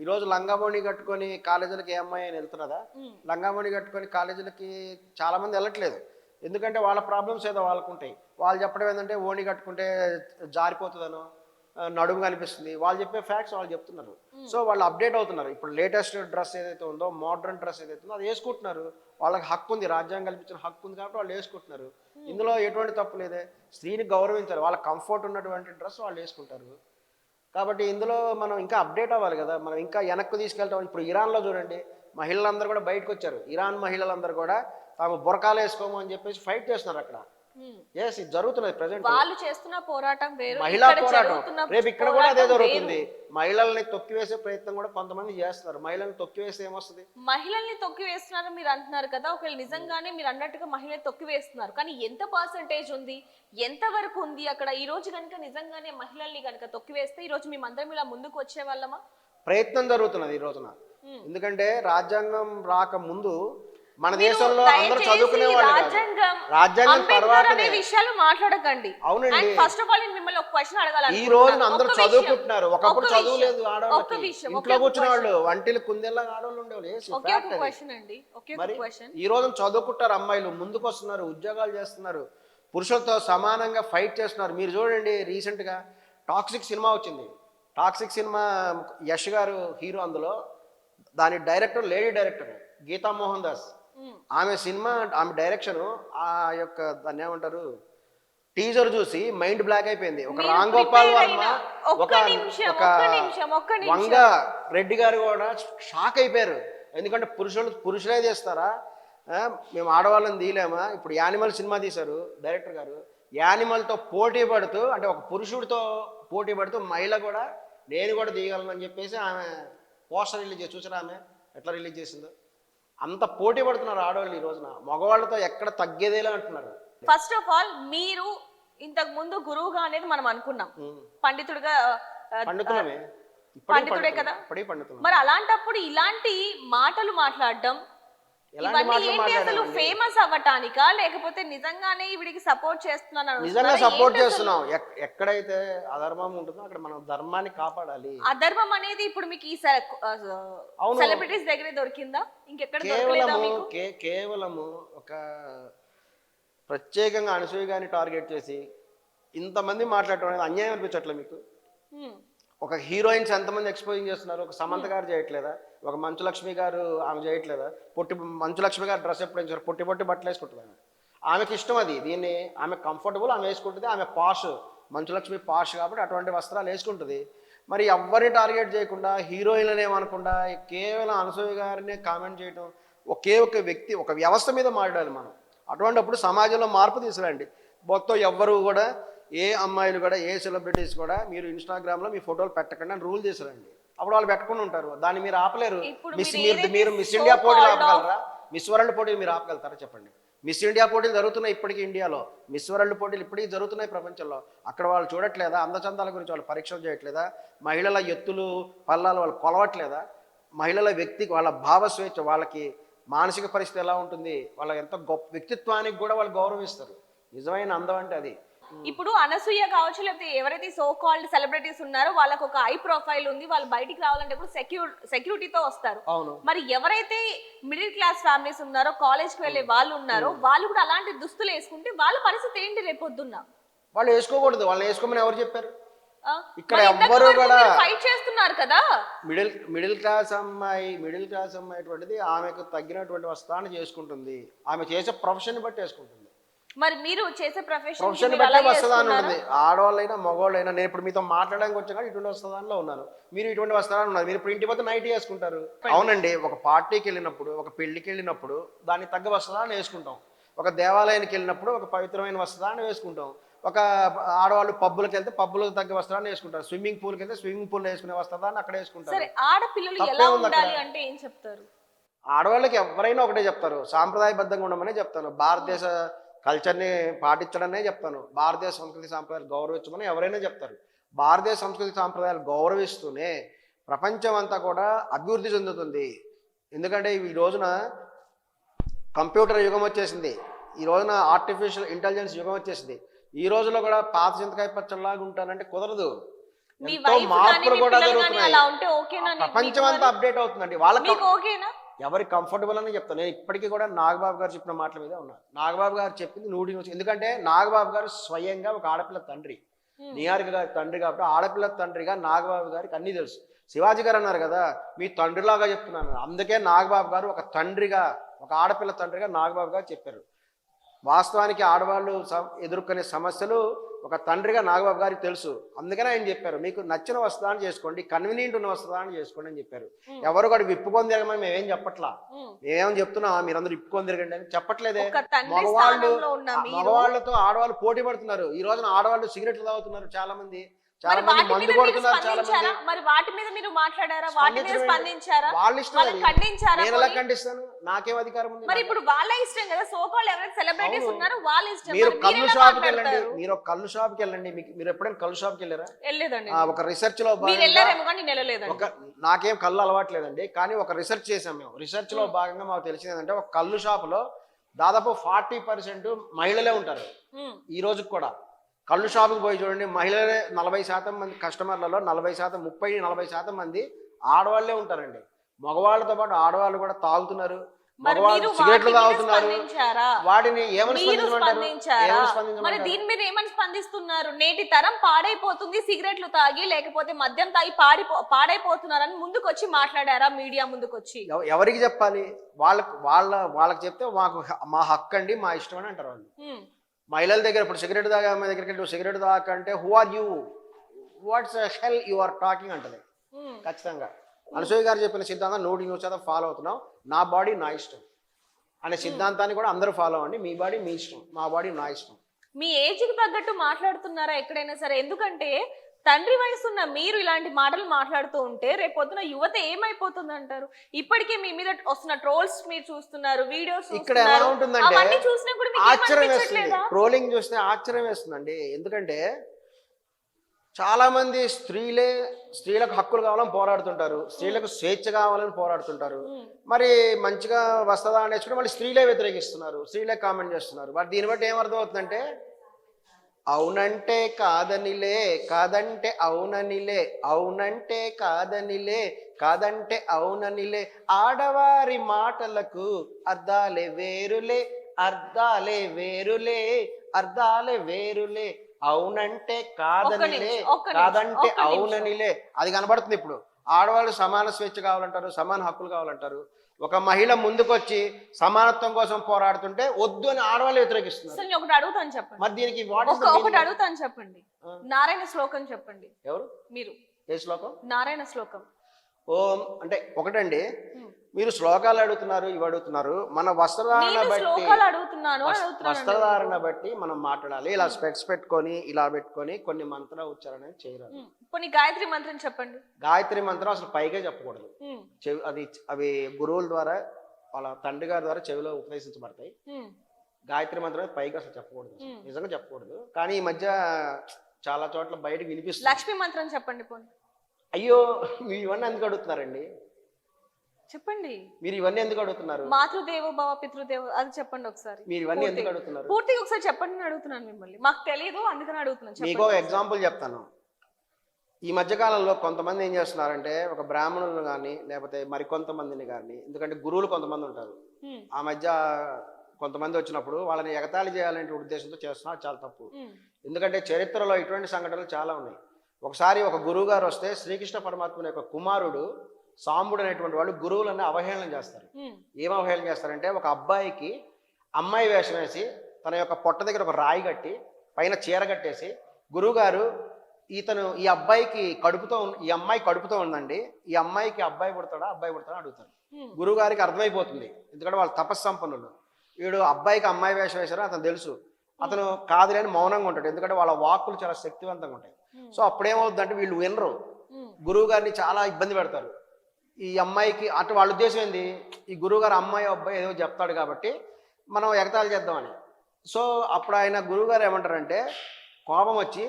రోజు లంగామోణి కట్టుకొని కాలేజీలకి ఏ అమ్మాయి అని వెళ్తున్నదా? లంగామోణి కట్టుకొని కాలేజీలకి చాలా మంది వెళ్ళట్లేదు. ఎందుకంటే వాళ్ళ ప్రాబ్లమ్స్ ఏదో వాళ్ళకు ఉంటాయి. వాళ్ళు చెప్పడం ఏంటంటే ఓణి కట్టుకుంటే జారిపోతుందనో, నడుము కనిపిస్తుంది. వాళ్ళు చెప్పే ఫ్యాక్ట్స్ వాళ్ళు చెప్తున్నారు. సో వాళ్ళు అప్డేట్ అవుతున్నారు. ఇప్పుడు లేటెస్ట్ డ్రెస్ ఏదైతే ఉందో, మోడర్న్ డ్రెస్ ఏదైతే ఉందో అది వేసుకుంటున్నారు. వాళ్ళకి హక్కు ఉంది, రాజ్యాంగం కల్పించిన హక్కు ఉంది కాబట్టి వాళ్ళు వేసుకుంటున్నారు. ఇందులో ఎటువంటి తప్పు లేదే. స్త్రీని గౌరవించారు, వాళ్ళ కంఫర్ట్ ఉన్నటువంటి డ్రెస్ వాళ్ళు వేసుకుంటారు. కాబట్టి ఇందులో మనం ఇంకా అప్డేట్ అవ్వాలి కదా, మనం ఇంకా వెనక్కు తీసుకెళ్తాం. ఇప్పుడు ఇరాన్లో చూడండి, మహిళలందరూ కూడా బయటకు వచ్చారు. ఇరాన్ మహిళలందరూ కూడా తాము బురకాలు వేసుకోము అని చెప్పేసి ఫైట్ చేస్తున్నారు అక్కడ. ఎస్, ఇది జరుగుతున్నది ప్రెసెంట్. వాళ్ళు చేస్తున్న పోరాటం వేరు, మహిళా పోరాటం. రేపు ఇక్కడ కూడా అదే జరుగుతుంది. మహిళల్ని తొక్కివేసే ప్రయత్నం కూడా కొంతమంది చేస్తున్నారు. మహిళల్ని తొక్కివేస్తే ఏమొస్తుంది? మహిళల్ని తొక్కి వేస్తున్నారు మీరు అంటున్నారు కదా. ఒకవేళ నిజంగానే మీరు అన్నట్టుగా మహిళలు తొక్కి వేస్తున్నారు, కానీ ఎంత పర్సంటేజ్ ఉంది, ఎంత వరకు ఉంది అక్కడ? ఈ రోజు కనుక నిజంగానే మహిళల్ని కనుక తొక్కి వేస్తే ఈ రోజు మేమందరం ఇలా ముందుకు వచ్చే వాళ్ళమా? ప్రయత్నం జరుగుతున్నది ఈ రోజున. ఎందుకంటే రాజ్యాంగం రాక ముందు మన దేశంలో అందరూ చదువుకునే వాళ్ళు. రాజ్యాంగం తర్వాత విషయాలు మాట్లాడకండి. అవునండి. ఫస్ట్ ఆఫ్ ఆల్ నేను మిమ్మల్ని ఒక క్వశ్చన్ అడగాలి. ఈ రోజున అందరూ చదువుకుంటున్నారు. ఒకప్పుడు చదువు లేదు ఆడవాళ్ళకి. ఇంట్లో కూర్చునే వాళ్ళు వంటిలు కుందేలా ఆడవాళ్ళు ఉండేవాళ్ళు. ఈ రోజున చదువుకుంటారు అమ్మాయిలు, ముందుకు వస్తున్నారు, ఉద్యోగాలు చేస్తున్నారు, పురుషులతో సమానంగా ఫైట్ చేస్తున్నారు. మీరు చూడండి, రీసెంట్గా టాక్సిక్ సినిమా వచ్చింది. టాక్సిక్ సినిమా యష్ గారు హీరో. అందులో దాని director lady director Geetha Mohan Das. ఆమె సినిమా, ఆమె డైరెక్షన్, ఆ యొక్క దాన్ని ఏమంటారు టీజర్ చూసి మైండ్ బ్లాక్ అయిపోయింది. ఒక మీరు రామ్ గోపాల్ prepare వర్మ, అయిన ఒక ఒక్క నిమిషం, ఒక ఒక్క నిమిషం. వంగ రెడ్డి గారు కూడా షాక్ అయిపోయారు. ఎందుకంటే పురుషులే తీస్తారా, మేము ఆడవాళ్ళని తీయలేమా? ఇప్పుడు యానిమల్ సినిమా తీశారు డైరెక్టర్ గారు, యానిమల్తో పోటీ పడుతూ, అంటే ఒక పురుషుడితో పోటీ పడుతూ మహిళ కూడా నేను కూడా తీయగలను అని చెప్పేసి ఆమె పోస్టర్ రిలీజ్ చేసి చూసారా ఆమె ఎట్లా రిలీజ్ చేసిందో. అంత పోటీ పడుతున్నారు ఆడవాళ్ళు ఈ రోజున, మగవాళ్ళతో ఎక్కడ తగ్గేదేలే అంటున్నారు. ఫస్ట్ ఆఫ్ ఆల్ మీరు ఇంతకు ముందు గురువుగా అనేది మనం అనుకున్నాం, పండితుడిగా పండుతున్నామే, పండితుడే కదా. ఇప్పటికీ పండుతున్నాం. మరి అలాంటప్పుడు ఇలాంటి మాటలు మాట్లాడడం ఎలాంటి ఇవన్నీ మాటలు ఏంటి? అసలు మాట్లాడామండి? ఫేమస్ అవ్వటానికా లేకపోతే నిజంగానే వీడికి సపోర్ట్ చేస్తున్నాను నిజంగా సపోర్ట్ చేస్తున్నాం. ఎక్కడైతే అధర్మం ఉంటుందో అక్కడ మనం ధర్మాన్ని కాపాడాలి. అధర్మం అనేది ఇప్పుడు మీకు ఈ సెలబ్రిటీస్ దగ్గరే దొరికిందా? ఇంకెక్కడ దొరకలేదా మీకు? కేవలము ఒక ప్రత్యేకంగా అనసూయ గారిని టార్గెట్ చేసి ఇంతమంది మాట్లాడటం అనేది అన్యాయం అనిపించట్లే మీకు? ఒక హీరోయిన్స్ ఎంతమంది ఎక్స్పోజింగ్ చేస్తున్నారు? ఒక సమంత గారు చేయట్లేదా? ఒక మంచు లక్ష్మి గారు ఆమె చేయట్లేదా? మంచు లక్ష్మి గారు డ్రెస్ ఎప్పుడు వేసారు? పొట్టి బట్టలు వేసుకుంటుంది. ఆమెకి ఇష్టం అది, దీన్ని ఆమె కంఫర్టబుల్, ఆమె వేసుకుంటుంది. ఆమె పాష్, మంచు లక్ష్మి పాష్ కాబట్టి అటువంటి వస్త్రాలు వేసుకుంటుంది. మరి ఎవరిని టార్గెట్ చేయకుండా, హీరోయిన్లను ఏమనకుండా కేవలం అనసూయ గారినే కామెంట్ చేయడం, ఒకే ఒక వ్యక్తి, ఒక వ్యవస్థ మీద మాట్లాడాలి మనం. అటువంటిప్పుడు సమాజంలో మార్పు తీసుకురండి. మొత్తం ఎవ్వరు కూడా, ఏ అమ్మాయిలు కూడా, ఏ సెలబ్రిటీస్ కూడా మీరు ఇన్స్టాగ్రామ్లో మీ ఫోటోలు పెట్టకండి అని రూల్ చేశారండి. అప్పుడు వాళ్ళు పెట్టుకుని ఉంటారు, దాన్ని మీరు ఆపలేరు. మీరు మిస్ ఇండియా పోటీలు ఆపగలరా? మిస్ వరల్డ్ పోటీలు మీరు ఆపగలుగుతారా చెప్పండి? మిస్ ఇండియా పోటీలు జరుగుతున్నాయి ఇప్పటికీ ఇండియాలో, మిస్ వరల్డ్ పోటీలు ఇప్పటికీ జరుగుతున్నాయి ప్రపంచంలో. అక్కడ వాళ్ళు చూడట్లేదా? అందచందాల గురించి వాళ్ళు పరీక్షలు చేయట్లేదా? మహిళల ఎత్తులు పల్లాలు వాళ్ళు కొలవట్లేదా? మహిళల వ్యక్తికి వాళ్ళ భావస్వేచ్ఛ, వాళ్ళకి మానసిక పరిస్థితి ఎలా ఉంటుంది, వాళ్ళ ఎంత గొప్ప వ్యక్తిత్వానికి కూడా వాళ్ళు గౌరవిస్తారు. నిజమైన అందం అంటే అది. ఇప్పుడు అనసూయ కావచ్చు, లేకపోతే ఎవరైతే సో కాల్డ్ సెలబ్రిటీస్ ఉన్నారో వాళ్ళకు ఒక ఐ ప్రొఫైల్ ఉంది, వాళ్ళు బయటికి రావాలంటే కూడా సెక్యూరిటీతో వస్తారు. అవును. మరి ఎవరైతే మిడిల్ క్లాస్ ఫ్యామిలీస్ ఉన్నారో, కాలేజ్ కి వెళ్ళే వాళ్ళు ఉన్నారో, వాళ్ళు కూడా అలాంటి దుస్తులు వేసుకుంటే వాళ్ళ పరిస్థితి ఏంటి రేపొద్దున్న? వాళ్ళు వేసుకోకూడదు. వాళ్ళని వేసుకోమని ఎవరు చెప్పారు? ఇక్కడ మరి ఎవ్వరు కూడా ఫైట్ చేస్తున్నారు కదా. మిడిల్ క్లాస్ అమ్మాయి అటువంటిది ఆమెకు తగ్గినటువంటి వస్త్రాన్ని చేసుకుంటుంది. ఆమె చేసే ప్రొఫెషన్ బట్టి వేసుకుంటుంది. మరి మీరు చేసే ప్రొఫెషన్ బట్టే వస్త్రదాన్ని ఉంటుంది. ఆడవాళ్ళైనా మగవాళ్ళైనా, నేను ఇప్పుడు మీతో మాట్లాడడానికి వచ్చాను కానీ ఇటువంటి వస్త్రదానిలో ఉన్నాను, మీరు ఇటువంటి వస్త్రాలు ఉన్నారు. మీరు ఇప్పుడు ఇంటి పోతే నైట్ వేసుకుంటారు. అవునండి, ఒక పార్టీకి వెళ్ళినప్పుడు, ఒక పెళ్లికి వెళ్ళినప్పుడు దానికి తగ్గ వస్త్రాన్ని వేసుకుంటాం. ఒక దేవాలయానికి వెళ్ళినప్పుడు ఒక పవిత్రమైన వస్త్రాన్ని వేసుకుంటాం. ఒక ఆడవాళ్ళు పబ్బులకు వెళ్తే పబ్బులకు తగ్గ వస్త్రాన్ని వేసుకుంటారు. స్విమ్మింగ్ పూల్కి వెళ్తే స్విమ్మింగ్ పూల్ వేసుకునే వస్త్రాన్ని అక్కడ వేసుకుంటారు. సరే, ఆడపిల్లలు ఎలా ఉండాలి అంటే ఏం చెప్తారు? ఆడవాళ్ళకి ఎవరైనా ఒకటే చెప్తారు, సాంప్రదాయబద్ధంగా ఉండమనే చెప్తాను. భారతదేశ కల్చర్ని పాటించడమే చెప్తాను. భారతదేశ సంస్కృతి సాంప్రదాయాలు గౌరవించమని ఎవరైనా చెప్తారు. భారతదేశ సంస్కృతి సాంప్రదాయాలు గౌరవిస్తూనే ప్రపంచం అంతా కూడా అభివృద్ధి చెందుతుంది. ఎందుకంటే ఈ రోజున కంప్యూటర్ యుగం వచ్చేసింది, ఈ రోజున ఆర్టిఫిషియల్ ఇంటెలిజెన్స్ యుగం వచ్చేసింది. ఈ రోజులో కూడా పాత చింతకాయ పచ్చడిలాగా ఉంటానంటే కుదరదు. ఎంతో మార్పులు కూడా జరుగుతున్నాయి. ప్రపంచం అంతా అప్డేట్ అవుతుందండి. వాళ్ళకి ఎవరి కంఫర్టబుల్ అని చెప్తాను. నేను ఇప్పటికీ కూడా నాగబాబు గారు చెప్పిన మాటల మీద ఉన్నా. నాగబాబు గారు చెప్పింది 100%. ఎందుకంటే నాగబాబు గారు స్వయంగా ఒక ఆడపిల్ల తండ్రి, నిహారిక గారి తండ్రి కాబట్టి ఆడపిల్ల తండ్రిగా నాగబాబు గారికి అన్నీ తెలుసు. శివాజీ గారు అన్నారు కదా, మీ తండ్రిలాగా చెప్తున్నాను. అందుకే నాగబాబు గారు ఒక తండ్రిగా, ఒక ఆడపిల్ల తండ్రిగా నాగబాబు గారు చెప్పారు. వాస్తవానికి ఆడవాళ్ళు ఎదుర్కొనే సమస్యలు ఒక తండ్రిగా నాగబాబు గారికి తెలుసు. అందుకనే ఆయన చెప్పారు, మీకు నచ్చిన వస్త్రాన్ని చేసుకోండి, కన్వీనియంట్ ఉన్న వస్త్రాన్ని చేసుకోండి అని చెప్పారు. ఎవరు కూడా విప్పుకొని తిరగమని మేమేం చెప్పట్లా. మేమేం చెప్తున్నా, మీరందరూ విప్పుకొని తిరగండి అని చెప్పట్లేదే. మగవాళ్ళతో ఆడవాళ్ళు పోటీ పడుతున్నారు. ఈ రోజున ఆడవాళ్ళు సిగరెట్లు తాగుతున్నారు, చాలా మంది మందు కొడుతున్నారు, చాలా మంది. మరి వాటి మీద మీరు మాట్లాడారా? వాటి మీద స్పందించారా? వాళ్ళ ఇష్టం, ఖండించారా? నేను ఎలా ఖండిస్తాను? నాకేం అధికారం ఉంది? మరి ఇప్పుడు వాళ్ళ ఇష్టం కదా, సో కాల్డ్ ఎవరైతే సెలబ్రిటీస్ ఉన్నారో వాళ్ళ ఇష్టం. మీరు కళ్ళు షాప్కి వెళ్ళండి, మీరు ఒక కళ్ళు షాప్కి వెళ్ళండి. మీరు ఎప్పుడైనా కళ్ళు షాప్కి వెళ్ళారా? వెళ్ళలేదండి. ఒక రిసెర్చ్ లో నాకేం కళ్ళు అలవాట్లేదండి, కానీ ఒక రిసెర్చ్ చేసాం మేము. రిసెర్చ్ లో భాగంగా మాకు తెలిసింది ఏంటంటే, ఒక కళ్ళు షాప్ లో దాదాపు 40% మహిళలే ఉంటారు. ఈ రోజుకి కూడా కళ్ళు షాపుకి పోయి చూడండి, మహిళలే 40% మంది కస్టమర్లలో 30-40% మంది ఆడవాళ్లే ఉంటారండి. మగవాళ్ళతో పాటు ఆడవాళ్ళు కూడా తాగుతున్నారు. మరి మగవాళ్ళు మీరు సిగరెట్లు వాటి మీద తాగుతున్నారు, స్పందించారా? వాటిని ఏమని మీరు స్పందించమంటారు? స్పందించారా? ఏమని మరి స్పందించమంటారు? దీని మీద ఏమని స్పందిస్తున్నారు? నేటి తరం పాడైపోతుంది సిగరెట్లు తాగి, లేకపోతే మద్యం తాగి పాడైపోతున్నారని ముందుకు వచ్చి మాట్లాడారా మీడియా ముందుకు వచ్చి? ఎవరికి చెప్పాలి? వాళ్ళకి చెప్తే మా హక్కు అండి, మా ఇష్టం అని అంటారు వాళ్ళు. మహిళల దగ్గర ఇప్పుడు సిగరెట్ తాగే అమ్మాయి దగ్గరికి వెళ్ళి సిగరెట్ తాగంటే who are you, what's hell you are talking అంటది ఖచ్చితంగా. అనసూయ గారు చెప్పిన సిద్ధాంతం 100% ఫాలో అవుతున్నాం. నా బాడీ నా ఇష్టం అనే సిద్ధాంతాన్ని కూడా అందరూ ఫాలో అవ్వండి. మీ బాడీ మీ ఇష్టం, మా బాడీ నా ఇష్టం. మీ ఏజ్ కి తగ్గట్టు మాట్లాడుతున్నారా ఎక్కడైనా సరే? ఎందుకంటే తండ్రి వయసున్న మీరు ఇలాంటి మాటలు మాట్లాడుతూ ఉంటే రేపొద్దున యువత ఏమైపోతుంది అంటారు? ఇప్పటికే మీ మీద వస్తున్న ట్రోల్స్ మీరు చూస్తున్నారు, వీడియోస్ ఇక్కడ ఎలా ఉంటుందంటే అవన్నీ చూసినప్పుడు మీకు ఆశ్చర్యం వేస్తుంది. ఏమనిపించట్లేదా? ట్రోలింగ్ చూస్తే ఆశ్చర్యం వేస్తుందండి. ఎందుకంటే చాలా మంది స్త్రీలకు హక్కులు కావాలని పోరాడుతుంటారు, స్త్రీలకు స్వేచ్ఛ కావాలని పోరాడుతుంటారు. మరి మంచిగా వస్తుందా అనేసి మళ్ళీ స్త్రీలే వ్యతిరేకిస్తున్నారు, స్త్రీలే కామెంట్ చేస్తున్నారు. మరి దీన్ని బట్టి ఏమర్థం అవుతుందంటే అవునంటే కాదనిలే, కాదంటే అవుననిలే, అవునంటే కాదనిలే, కాదంటే అవుననిలే, ఆడవారి మాటలకు అర్థాలే వేరులే, అర్థాలే వేరులే, అర్థాలే వేరులే, అవునంటే కాదనిలే, కాదంటే అవుననిలే. అది కనబడుతుంది ఇప్పుడు. ఆడవాళ్ళు సమాన స్వేచ్ఛ కావాలంటారు, సమాన హక్కులు కావాలంటారు. ఒక మహిళ ముందుకొచ్చి సమానత్వం కోసం పోరాడుతుంటే వద్దు అని ఆడవాళ్ళు వ్యతిరేకిస్తున్నారు. అసలు నేను ఒకటి అడుగుతాను చెప్పండి. మరి దీనికి ఒకటి అడుగుతాను చెప్పండి. నారాయణ శ్లోకం చెప్పండి. ఎవరు? మీరు. ఏ శ్లోకం? నారాయణ శ్లోకం. ఓం అంటే ఒకటండి, మీరు శ్లోకాలు అడుగుతున్నారు, ఇవి అడుగుతున్నారు. మన వస్త్రధారణ బట్టి మనం మాట్లాడాలి. ఇలా స్పెక్స్ పెట్టుకొని ఇలా పెట్టుకొని కొన్ని మంత్ర ఉచ్చారణ చేయరాదు. కొన్ని గాయత్రి మంత్రం చెప్పండి. గాయత్రి మంత్రం అసలు పైగా చెప్పకూడదు. అవి గురువుల ద్వారా వాళ్ళ తండ్రి గారి ద్వారా చెవిలో ఉపదేశించబడతాయి. గాయత్రి మంత్రం పైగా అసలు చెప్పకూడదు, నిజంగా చెప్పకూడదు. కానీ ఈ మధ్య చాలా చోట్ల బయటకు వినిపిస్తుంది. లక్ష్మీ మంత్రం చెప్పండి పోనీ. అయ్యో, మీరు ఇవన్నీ ఎందుకు అడుగుతున్నారండి? చెప్పండి. మీరు ఇవన్నీ ఎందుకు అడుగుతున్నారు? మాతృదేవో భవ పితృదేవో అది చెప్పండి ఒకసారి. మీరు ఇవన్నీ ఎందుకు అడుగుతున్నారు? పూర్తిగా ఒకసారి చెప్పండి అని అడుగుతున్నాను మిమ్మల్ని. మాకు తెలియదు అందుకని అడుగుతున్నాను. మీకు ఎగ్జాంపుల్ చెప్తాను. ఈ మధ్యకాలంలో కొంతమంది ఏం చేస్తున్నారంటే ఒక బ్రాహ్మణులను కానీ లేకపోతే మరికొంతమందిని కానీ, ఎందుకంటే గురువులు కొంతమంది ఉంటారు, ఆ మధ్య కొంతమంది వచ్చినప్పుడు వాళ్ళని ఎగతాళి చేయాలనే ఉద్దేశంతో చేస్తున్నారు. చాలా తప్పు. ఎందుకంటే చరిత్రలో ఇటువంటి సంఘటనలు చాలా ఉన్నాయి. ఒకసారి ఒక గురువు గారు వస్తే శ్రీకృష్ణ పరమాత్మ యొక్క కుమారుడు సాంబుడు అనేటువంటి వాళ్ళు గురువులన్నీ అవహేళన చేస్తారు. ఏం అవహేళన చేస్తారంటే ఒక అబ్బాయికి అమ్మాయి వేషం వేసి తన యొక్క పొట్ట దగ్గర ఒక రాయి కట్టి పైన చీర కట్టేసి, గురువుగారు ఈ అమ్మాయి కడుపుతో ఉందండి, ఈ అమ్మాయికి అబ్బాయి పుడతాడా అడుగుతారు. గురువు గారికి అర్థమైపోతుంది, ఎందుకంటే వాళ్ళు తపస్సంపన్నులు. వీడు అబ్బాయికి అమ్మాయి వేషం వేశారో అతను తెలుసు. అతను కాదులేని మౌనంగా ఉంటాడు, ఎందుకంటే వాళ్ళ వాక్కులు చాలా శక్తివంతంగా ఉంటాయి. సో అప్పుడేమవుతుందంటే వీళ్ళు వినరు, గురువు గారిని చాలా ఇబ్బంది పెడతారు. ఈ అమ్మాయికి అటు వాళ్ళ ఉద్దేశం ఏంది, ఈ గురువు గారు అమ్మాయి అబ్బాయి ఏదో చెప్తాడు కాబట్టి మనం ఎగతాళి చేద్దామని. సో అప్పుడు ఆయన గురువు గారు ఏమంటారంటే కోపం వచ్చి,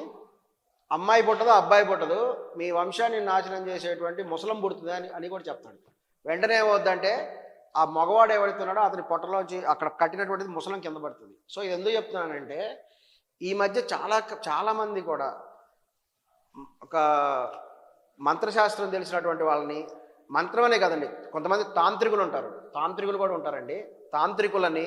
అమ్మాయి పుట్టదు అబ్బాయి పుట్టదు, మీ వంశాన్ని నాశనం చేసేటువంటి ముసలం పుడుతుంది అని కూడా చెప్తాడు. వెంటనే ఏమవుద్దంటే ఆ మగవాడు ఎవడుతున్నాడో అతని పొట్టలోంచి అక్కడ కట్టినటువంటిది ముసలం కింద పడుతుంది. సో ఇది ఎందుకు చెప్తున్నానంటే ఈ మధ్య చాలా మంది కూడా ఒక మంత్రశాస్త్రం తెలిసినటువంటి వాళ్ళని, మంత్రం అనే కదండి, కొంతమంది తాంత్రికులు కూడా ఉంటారండి. తాంత్రికులని,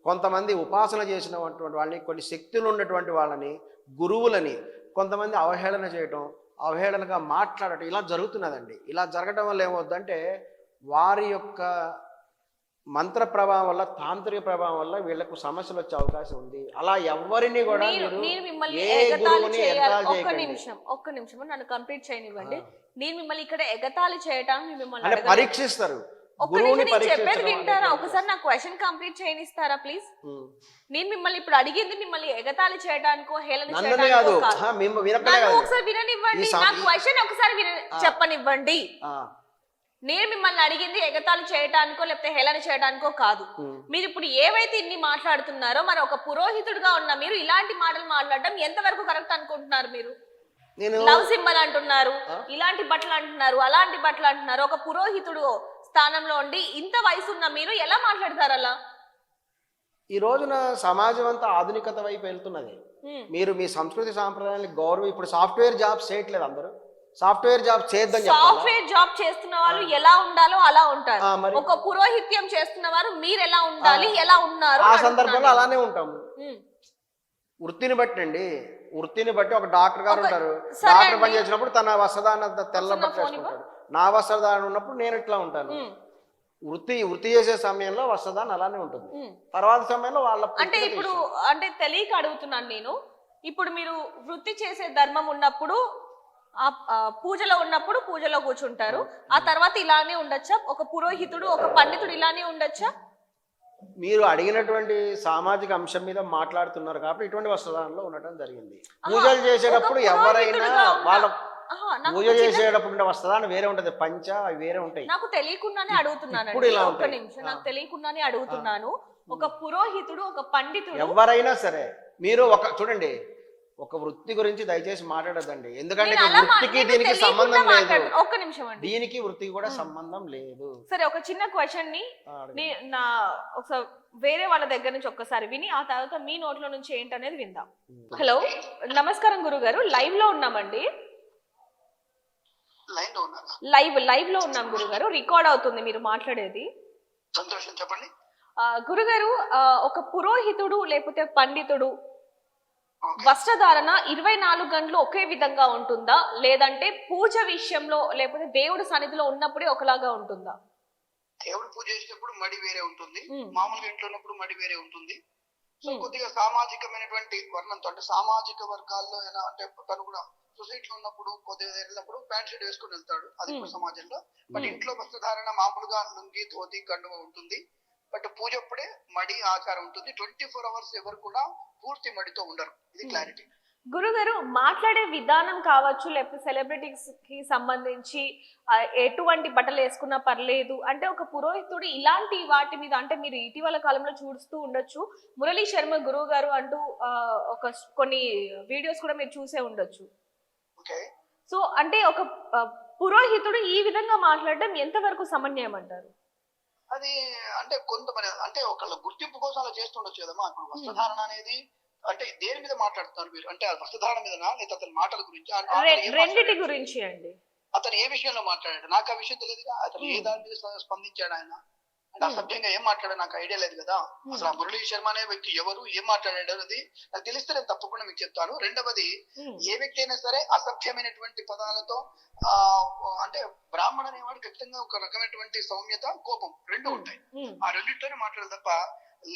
కొంతమంది ఉపాసన చేసినటువంటి వాళ్ళని, కొన్ని శక్తులు ఉన్నటువంటి వాళ్ళని, గురువులని కొంతమంది అవహేళన చేయటం, అవహేళనగా మాట్లాడటం ఇలా జరుగుతున్నదండి. ఇలా జరగడం వల్ల ఏమవుద్దంటే వారి యొక్క మంత్ర ప్రభావం వల్ల, తాంత్రిక ప్రభావం వల్ల వీళ్లకు సమస్యలు వచ్చే అవకాశం ఉంది. అలా ఎవరిని కూడా ఒక్క నిమిషం నన్ను కంప్లీట్ చేయనివ్వండి. నేను మిమ్మల్ని ఇక్కడ ఎగతాళి చేయడానికి మిమ్మల్ని పరీక్షిస్తారు. చెప్పేది వింటారా? ఒకసారి నా క్వశ్చన్ కంప్లీట్ చేయనిస్తారా ప్లీజ్? నేను మిమ్మల్ని ఇప్పుడు అడిగింది మిమ్మల్ని ఎగతాళి చేయడానికో హేళన చేయడానికో కాదు. ఒకసారి విననివ్వండి, నా క్వశ్చన్ ఒకసారి చెప్పనివ్వండి. నేను మిమ్మల్ని అడిగింది ఎగతాళి చేయడానికో లేకపోతే హేళన చేయడానికో కాదు. మీరు ఇప్పుడు ఏవైతే ఇన్ని మాట్లాడుతున్నారో, మరి ఒక పురోహితుడుగా ఉన్న మీరు ఇలాంటి మాటలు మాట్లాడడం ఎంతవరకు కరెక్ట్ అనుకుంటున్నారు? మీరు లవ్ సింబల్ అంటున్నారు, ఇలాంటి బట్టలు అంటున్నారు, అలాంటి బట్టలు అంటున్నారు. ఒక పురోహితుడు స్థానంలో ఉండి ఇంత వయసు ఉన్న మీరు ఎలా మాట్లాడతారు అలా? ఈ రోజున సమాజం అంతా ఆధునికత వైపు వెళ్తున్నది. మీరు మీ సంస్కృతి సాంప్రదాయాన్ని గౌరవం, ఇప్పుడు సాఫ్ట్వేర్ జాబ్స్ చేయట్లేదు అందరూ. సాఫ్ట్వేర్ జాబ్ చేద్దాం చెప్పాలా? సాఫ్ట్వేర్ జాబ్ చేస్తున్న వాళ్ళు ఎలా ఉండాలో అలా ఉంటారు. మరి ఒక పురోహిత్యం చేస్తున్న వారు మీరు ఎలా ఉండాలి, ఎలా ఉన్నారు ఆ సందర్భంలో అలానే ఉంటాము. వృత్తిని బట్టి అండి, వృత్తిని బట్టి ఒక డాక్టర్ గారు ఉంటారు, డాక్టర్ పని చేసినప్పుడు తన వస్త్రదాన తెల్ల బట్ట వేసుకుంటాడు. నా వస్త్రదానం ఉన్నప్పుడు నేను ఇట్లా ఉంటాను. వృత్తి చేసే సమయంలో వస్త్రదానం అలానే ఉంటుంది. తర్వాత సమయంలో వాళ్ళ అంటే ఇప్పుడు అంటే తెలియక అడుగుతున్నాను నేను. ఇప్పుడు మీరు వృత్తి చేసే ధర్మం ఉన్నప్పుడు పూజలో ఉన్నప్పుడు పూజలో కూర్చుంటారు, ఆ తర్వాత ఇలానే ఉండొచ్చా? ఒక పురోహితుడు ఒక పండితుడు ఇలానే ఉండొచ్చా? మీరు అడిగినటువంటి సామాజిక అంశం మీద మాట్లాడుతున్నారు కాబట్టి ఇటువంటి వస్త్రదానంలో ఉండటం జరిగింది. పూజలు చేసేటప్పుడు ఎవరైనా వాళ్ళ పూజ చేసేటప్పుడు వస్త్రదానం వేరే ఉంటది, పంచ అవి వేరే ఉంటాయి. నాకు తెలియకుండానే అడుగుతున్నాను, ఒక్క నిమిషం, నాకు తెలియకుండానే అడుగుతున్నాను. ఒక పురోహితుడు ఒక పండితుడు ఎవరైనా సరే, మీరు ఒక చూడండి, ఒక వృత్తి గురించి దయచేసి మాట్లాడదండి, ఎందుకంటే వృత్తికి దీనికి సంబంధం లేదు. ఒక్క నిమిషం అండి, దీనికి వృత్తికి కూడా సంబంధం లేదు. సరే, ఒక చిన్న క్వశ్చన్ ని నా ఒకసారి వేరే వాళ్ళ దగ్గర నుంచి ఒక్కసారి విని ఆ తర్వాత మీ నోట్లో నుంచి ఏంటనేది విందాం. హలో, నమస్కారం గురుగారు, లైవ్ లో ఉన్నామండి. లైవ్ లో ఉన్నాం గురుగారు, రికార్డ్ అవుతుంది మీరు మాట్లాడేది. సంతోషం, చెప్పండి గురుగారు. ఒక పురోహితుడు లేకపోతే పండితుడు వస్త్రధారణ 24 గంటలు ఒకే విధంగా ఉంటుందా, లేదంటే పూజ విషయంలో లేకపోతే దేవుడి సన్నిధిలో ఉన్నప్పుడే ఒకలాగా ఉంటుందా? దేవుడు పూజ చేసేటప్పుడు మడి వేరే ఉంటుంది, మామూలుగా ఇంట్లో ఉన్నప్పుడు మడి వేరే ఉంటుంది. సో కొద్దిగా సామాజికమైనటువంటి వర్ణంతో, అంటే సామాజిక వర్గాల్లో ఎలా అంటే తను కూడా సొసైటీలో ఉన్నప్పుడు కొద్దిగా వెళ్ళినప్పుడు ప్యాంట్ షర్ట్ వేసుకుని వెళ్తాడు, అది సమాజంలో. బట్ ఇంట్లో వస్త్రధారణ మామూలుగా లుంగి ధోతి కండువ ఉంటుంది. బట్ పూజ అప్పుడే మడి ఆచారం ఉంటుంది. 24 hours ఎవరు కూడా పూర్తి మడితో ఉండరు, ఇది క్లారిటీ. గురుగారు, మాట్లాడే విధానం కావచ్చు, లేకపోతే సెలబ్రిటీస్ కి సంబంధించి ఎటువంటి బట్టలు వేసుకున్నా పర్లేదు అంటే ఒక పురోహితుడు ఇలాంటి వాటి మీద, అంటే మీరు ఇటీవల కాలంలో చూస్తూ ఉండొచ్చు, మురళీ శర్మ గురువు గారు అంటూ కొన్ని వీడియోస్ కూడా మీరు చూసే ఉండొచ్చు. సో అంటే ఒక పురోహితుడు ఈ విధంగా మాట్లాడడం ఎంతవరకు సమన్వయం అంటారు? అది అంటే కొంతమంది అంటే ఒకళ్ళ గుర్తింపు కోసం అలా చేస్తుండొచ్చు కదమ్మా. ఇప్పుడు వస్త్రధారణ అనేది అంటే దేని మీద మాట్లాడుతున్నారు మీరు? అంటే వస్త్రధారణ మీదనా, లేదా అతని మాటల గురించి? రెండిటి గురించి అండి. అతను ఏ విషయంలో మాట్లాడాడు? నాకు ఆ విషయం తెలియదుగా. అతను ఏ దాని మీద స్పందించాడు ఆయన? అంటే అసభ్యంగా ఏం మాట్లాడాడు నాకు ఐడియా లేదు కదా. అసలు ఆ మురళీ శర్మ అనే వ్యక్తి ఎవరు, ఏం మాట్లాడాడు అనేది నాకు తెలిస్తే నేను తప్పకుండా మీకు చెప్తాను. రెండవది, ఏ వ్యక్తి అయినా సరే అసభ్యమైనటువంటి పదాలతో అంటే బ్రాహ్మణ అనేవాడు ఖచ్చితంగా ఒక రకమైనటువంటి సౌమ్యత, కోపం రెండు ఉంటాయి. ఆ రెండింటితోనే మాట్లాడాలి తప్ప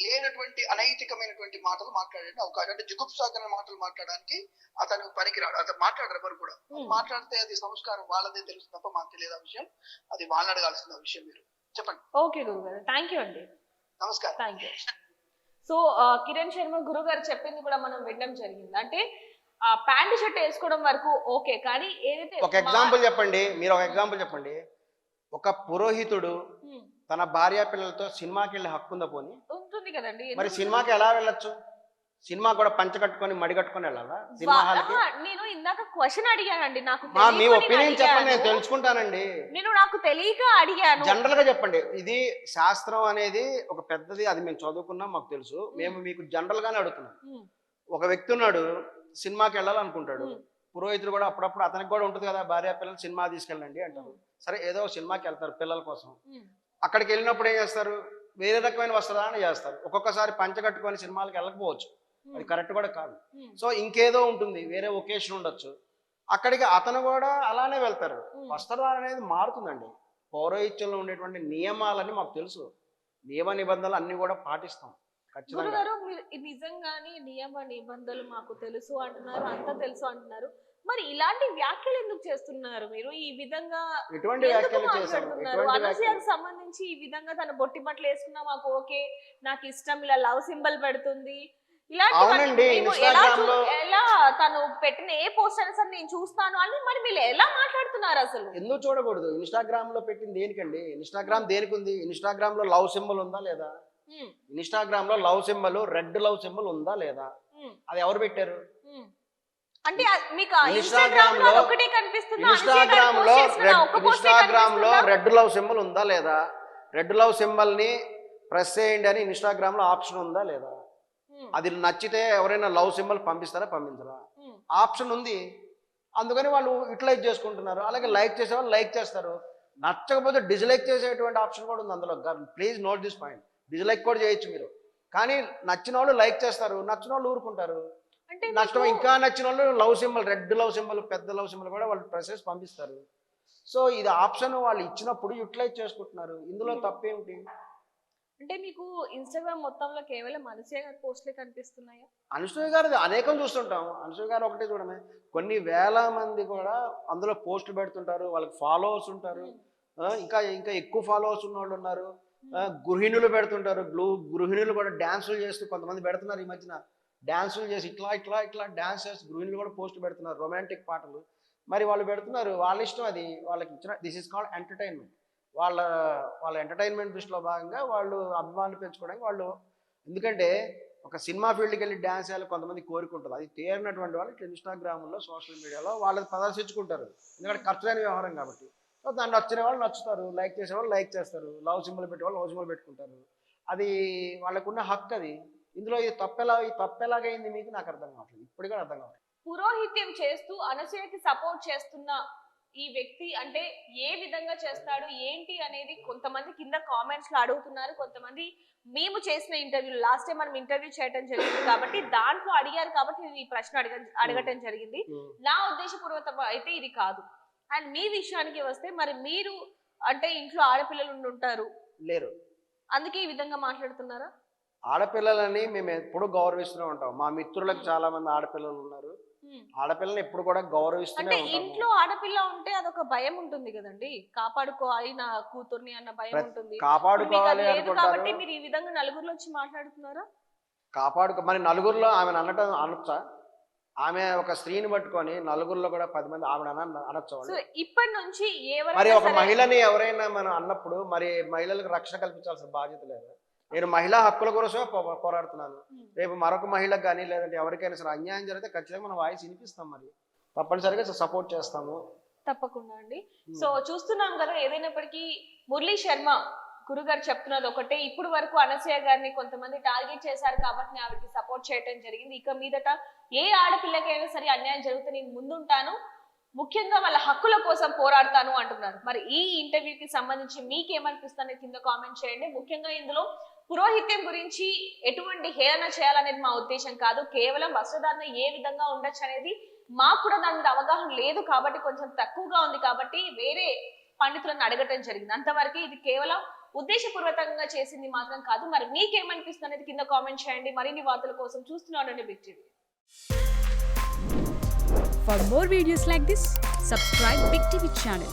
లేనటువంటి అనైతికమైనటువంటి మాటలు మాట్లాడే అవకాశం, అంటే జుగుప్సాకరణ మాటలు మాట్లాడడానికి అతను పనికిరాడు. అతను మాట్లాడరు ఎవరు కూడా. మాట్లాడితే అది సంస్కారం వాళ్ళదే తెలుసు తప్ప మాకు తెలియదు ఆ విషయం. అది వాళ్ళు అడగాల్సిన విషయం. మీరు చెప్పండి. ఓకే గురుగారు, థ్యాంక్ యూ అండి. నమస్కారం. Thank you. So Kiran Sharma గురుగారు చెప్పింది కూడా మనం వినడం జరిగింది. అంటే ప్యాంట్ షర్ట్ వేసుకోవడం వరకు ఓకే, కానీ ఏదైతే ఒక ఎగ్జాంపుల్ చెప్పండి, మీరు ఒక ఎగ్జాంపుల్ చెప్పండి. ఒక పురోహితుడు తన భార్య పిల్లలతో సినిమాకి వెళ్ళే హక్కు ఉందా? పోనీ ఉంటుంది కదండి. మరి సినిమాకి ఎలా వెళ్ళొచ్చు? సినిమా కూడా పంచ కట్టుకొని మడి కట్టుకొని వెళ్ళాలా సినిమా హాల్కి? నేను ఇందాక క్వశ్చన్ అడిగానండి, నాకు మీ ఒపీనియన్ చెప్పండి, నేను తెలుసుకుంటానండి. నేను నాకు తెలియక అడిగాను. జనరల్ గా చెప్పండి. ఇది శాస్త్రం అనేది ఒక పెద్దది, అది మేము చదువుకున్నాం, మాకు తెలుసు. మేము మీకు జనరల్ గానే అడుగుతున్నాం. ఒక వ్యక్తి ఉన్నాడు, సినిమాకి వెళ్ళాలనుకుంటాడు. పురోహితుడు కూడా అప్పుడప్పుడు అతనికి కూడా ఉంటుంది కదా, భార్య పిల్లలు సినిమా తీసుకెళ్ళండి అంటారు. సరే, ఏదో సినిమాకి వెళ్తారు పిల్లల కోసం. అక్కడికి వెళ్ళినప్పుడు ఏం చేస్తారు? వేరే రకమైన వస్త్రధారణ చేస్తారు. ఒక్కొక్కసారి పంచ కట్టుకొని సినిమాలకు వెళ్ళకపోవచ్చు, అది కరెక్ట్ కూడా కాదు. సో ఇంకేదో ఉంటుంది, వేరే ఒకేషన్ ఉండొచ్చు. అక్కడికి అతను కూడా అలానే వెళ్తారు. వస్త్రధారణ అనేది మారుతుందండి. పౌరోహిత్యంలో ఉండేటువంటి నియమాలని మాకు తెలుసు, నియమ నిబంధనలు అన్ని కూడా పాటిస్తాం ఖచ్చితంగా. నిజంగానే నియమ నిబంధనలు మాకు తెలుసు అంటున్నారు, అంతా తెలుసు అంటున్నారు. మరి ఇలాంటి వ్యాఖ్యలు ఎందుకు చేస్తున్నారు మీరు? ఈ విధంగా ఎటువంటి వ్యాఖ్యలు చేస్తున్నారు? అనసూయకు సంబంధించి ఈ విధంగా తను బొట్టి బట్టలు వేసుకున్నా మాకు ఓకే, నాకు ఇష్టం, ఇలా లవ్ సింబల్ పెడుతుంది, ఎలా తను పెట్టిన ఏ పోస్ట్ అయినా సరే నేను చూస్తాను అని మరి మీరు ఎలా మాట్లాడుతున్నారు? అసలు ఎందుకు చూడకూడదు? ఇన్స్టాగ్రామ్ లో పెట్టింది దేనికండి? ఇన్స్టాగ్రామ్ దేనికి ఉంది? ఇన్స్టాగ్రామ్ లో లవ్ సింబల్ ఉందా లేదా? ఇన్స్టాగ్రామ్ లో love symbol, red love symbol ఉందా లేదా? అది ఎవరు పెట్టారు? అంటే మీకు ఇన్స్టాగ్రామ్ లో ఒకటే కనిపిస్తుందా? ఇన్స్టాగ్రామ్ లో రెడ్ లవ్ సింబల్ ఉందా లేదా? రెడ్ లవ్ సింబల్ ని ప్రెస్ చేయండి అని ఇన్స్టాగ్రామ్ లో ఆప్షన్ ఉందా లేదా? అది నచ్చితే ఎవరైనా లవ్ సింబల్ పంపిస్తారా, పంపించరా? ఆప్షన్ ఉంది. అందుకని వాళ్ళు యూటిలైజ్ చేసుకుంటున్నారు. అలాగే లైక్ చేసేవాళ్ళు లైక్ చేస్తారు, నచ్చకపోతే డిస్లైక్ చేసేటువంటి ఆప్షన్ కూడా ఉంది అందులో. Please note this point, dislike కూడా చేయొచ్చు మీరు. కానీ నచ్చిన వాళ్ళు లైక్ చేస్తారు, నచ్చిన వాళ్ళు ఊరుకుంటారు. అంటే నచ్చడం ఇంకా నచ్చిన వాళ్ళు love symbol, red love symbol, పెద్ద లవ్ సింబల్ కూడా వాళ్ళు ప్రెసెస్ పంపిస్తారు. సో ఇది ఆప్షన్ వాళ్ళు ఇచ్చినప్పుడు యూటిలైజ్ చేసుకుంటున్నారు, ఇందులో తప్పేమిటి? అంటే మీకు ఇన్స్టాగ్రామ్ మొత్తంలో కేవలం అనసూయ గారి పోస్టులే కనిపిస్తున్నాయా? అనసూయ గారిది అనేకం చూస్తుంటాం. అనసూయ గారు ఒకటే చూడమే, కొన్ని వేల మంది కూడా అందులో పోస్టులు పెడుతుంటారు, వాళ్ళకి ఫాలోవర్స్ ఉంటారు. ఇంకా ఇంకా ఎక్కువ ఫాలోవర్స్ ఉన్న వాళ్ళు ఉన్నారు. గృహిణులు పెడుతుంటారు, గృహిణులు కూడా డ్యాన్సులు చేస్తూ కొంతమంది పెడుతున్నారు. ఈ మధ్యన డ్యాన్సులు చేసి ఇట్లా ఇట్లా ఇట్లా డ్యాన్స్ చేసి గృహిణులు కూడా పోస్ట్ పెడుతున్నారు, రొమాంటిక్ పాటలు. మరి వాళ్ళు పెడుతున్నారు, వాళ్ళ ఇష్టం, అది వాళ్ళకి ఇచ్చిన. This is called entertainment. వాళ్ళ ఎంటర్టైన్మెంట్ దృష్టిలో భాగంగా వాళ్ళు అభిమానులు పెంచుకోవడానికి వాళ్ళు, ఎందుకంటే ఒక సినిమా ఫీల్డ్కి వెళ్ళి డ్యాన్స్ చేయాలి కొంతమంది కోరుకుంటుంది, అది తేరినటువంటి వాళ్ళు ఇట్లా ఇన్స్టాగ్రామ్లో సోషల్ మీడియాలో వాళ్ళది ప్రదర్శించుకుంటారు, ఎందుకంటే ఖర్చులేని వ్యవహారం కాబట్టి. సో దాన్ని నచ్చిన వాళ్ళు నచ్చుతారు, లైక్ చేసేవాళ్ళు లైక్ చేస్తారు, లవ్ సింబల్ పెట్టేవాళ్ళు లవ్ సింబల్ పెట్టుకుంటారు. అది వాళ్ళకున్న హక్కు. అది ఇందులో ఈ తప్పెలాగైంది మీకు నాకు అర్థం కావట్లేదు, ఇప్పుడు కూడా అర్థం కావట్లేదు. పురోహిత్యం చేస్తూ అనసూయకి సపోర్ట్ చేస్తున్న ఈ వ్యక్తి అంటే ఏ విధంగా చేస్తాడు ఏంటి అనేది కొంతమంది కింద కామెంట్స్ లో అడుగుతున్నారు. కొంతమంది మేము చేసిన ఇంటర్వ్యూలు, లాస్ట్ టైం మనం ఇంటర్వ్యూ చేయడం జరిగింది కాబట్టి దాంట్లో అడిగారు కాబట్టి నేను ఈ ప్రశ్న అడగటం జరిగింది. నా ఉద్దేశపూర్వకం అయితే ఇది కాదు. అండ్ మీ విషయానికి వస్తే, మరి మీరు అంటే ఇంట్లో ఆడపిల్లలు ఉంటారు లేరు, అందుకే ఈ విధంగా మాట్లాడుతున్నారా? ఆడపిల్లలని మేము ఎప్పుడు గౌరవిస్తూనే ఉంటాం. మా మిత్రులకు చాలా మంది ఆడపిల్లలు ఉన్నారు, ఆడపిల్లని ఎప్పుడు కూడా గౌరవిస్తూనే అంటే ఉంటాం. ఇంట్లో ఆడపిల్ల ఉంటే అదొక భయం ఉంటుంది కదండి, కాపాడుకోవాలి నా కూతుర్ని అన్న భయం ఉంటుంది. కాపాడుకోవాలి లేదు అనుకుంటారు. కాబట్టి మీరు ఈ విధంగా నలుగురిలో వచ్చి మాట్లాడుతున్నారా? మరి నలుగురిలో ఆమె అనొచ్చా? ఆమె ఒక స్త్రీని పట్టుకొని నలుగురిలో కూడా 10 మంది ఆమె అనొచ్చా? సో ఇప్పటి నుంచి మరి ఒక మహిళని ఎవరైనా మనం అన్నప్పుడు మరి మహిళలకు రక్షణ కల్పించాల్సిన బాధ్యత లేదు. నేను మహిళా హక్కుల కోసమే పోరాడుతున్నాను. రేపు మరొక మహిళకు కానీ లేదంటే ఎవరికైనా సరే అన్యాయం జరిగితే ఖచ్చితంగా మనం వాయిస్ వినిపిస్తాం, మరి తప్పనిసరిగా సపోర్ట్ చేస్తాము. తప్పకుండా అండి. సో చూస్తున్నాం కదా, ఏదైనప్పటికీ మురళీ శర్మ గురుగారు చెప్తున్నది ఒకటే, ఇప్పుడు వరకు అనసూయ గారిని కొంతమంది టార్గెట్ చేశారు కాబట్టి నేను ఆవిడకి సపోర్ట్ చేయడం జరిగింది. ఇక మీదట ఏ ఆడపిల్లకైనా సరే అన్యాయం జరిగితే నేను ముందుంటాను, ముఖ్యంగా వాళ్ళ హక్కుల కోసం పోరాడతాను అంటున్నారు. మరి ఈ ఇంటర్వ్యూకి సంబంధించి మీకేమనిపిస్తుంది కింద కామెంట్ చేయండి. ముఖ్యంగా ఇందులో పురోహిత్యం గురించి ఎటువంటి హేళన చేయాలనేది మా ఉద్దేశం కాదు, కేవలం వస్త్రధారణ ఏ విధంగా ఉండొచ్చు అనేది మాకు కూడా దాని మీద అవగాహన లేదు కాబట్టి, కొంచెం తక్కువగా ఉంది కాబట్టి వేరే పండితులను అడగటం జరిగింది అంతవరకు. ఇది కేవలం ఉద్దేశపూర్వకంగా చేసింది మాత్రం కాదు. మరి మీకేమనిపిస్తుంది అనేది కింద కామెంట్ చేయండి. మరిన్ని వార్తల కోసం చూస్తున్నానండి Big TV. For more videos like this, subscribe Big TV channel.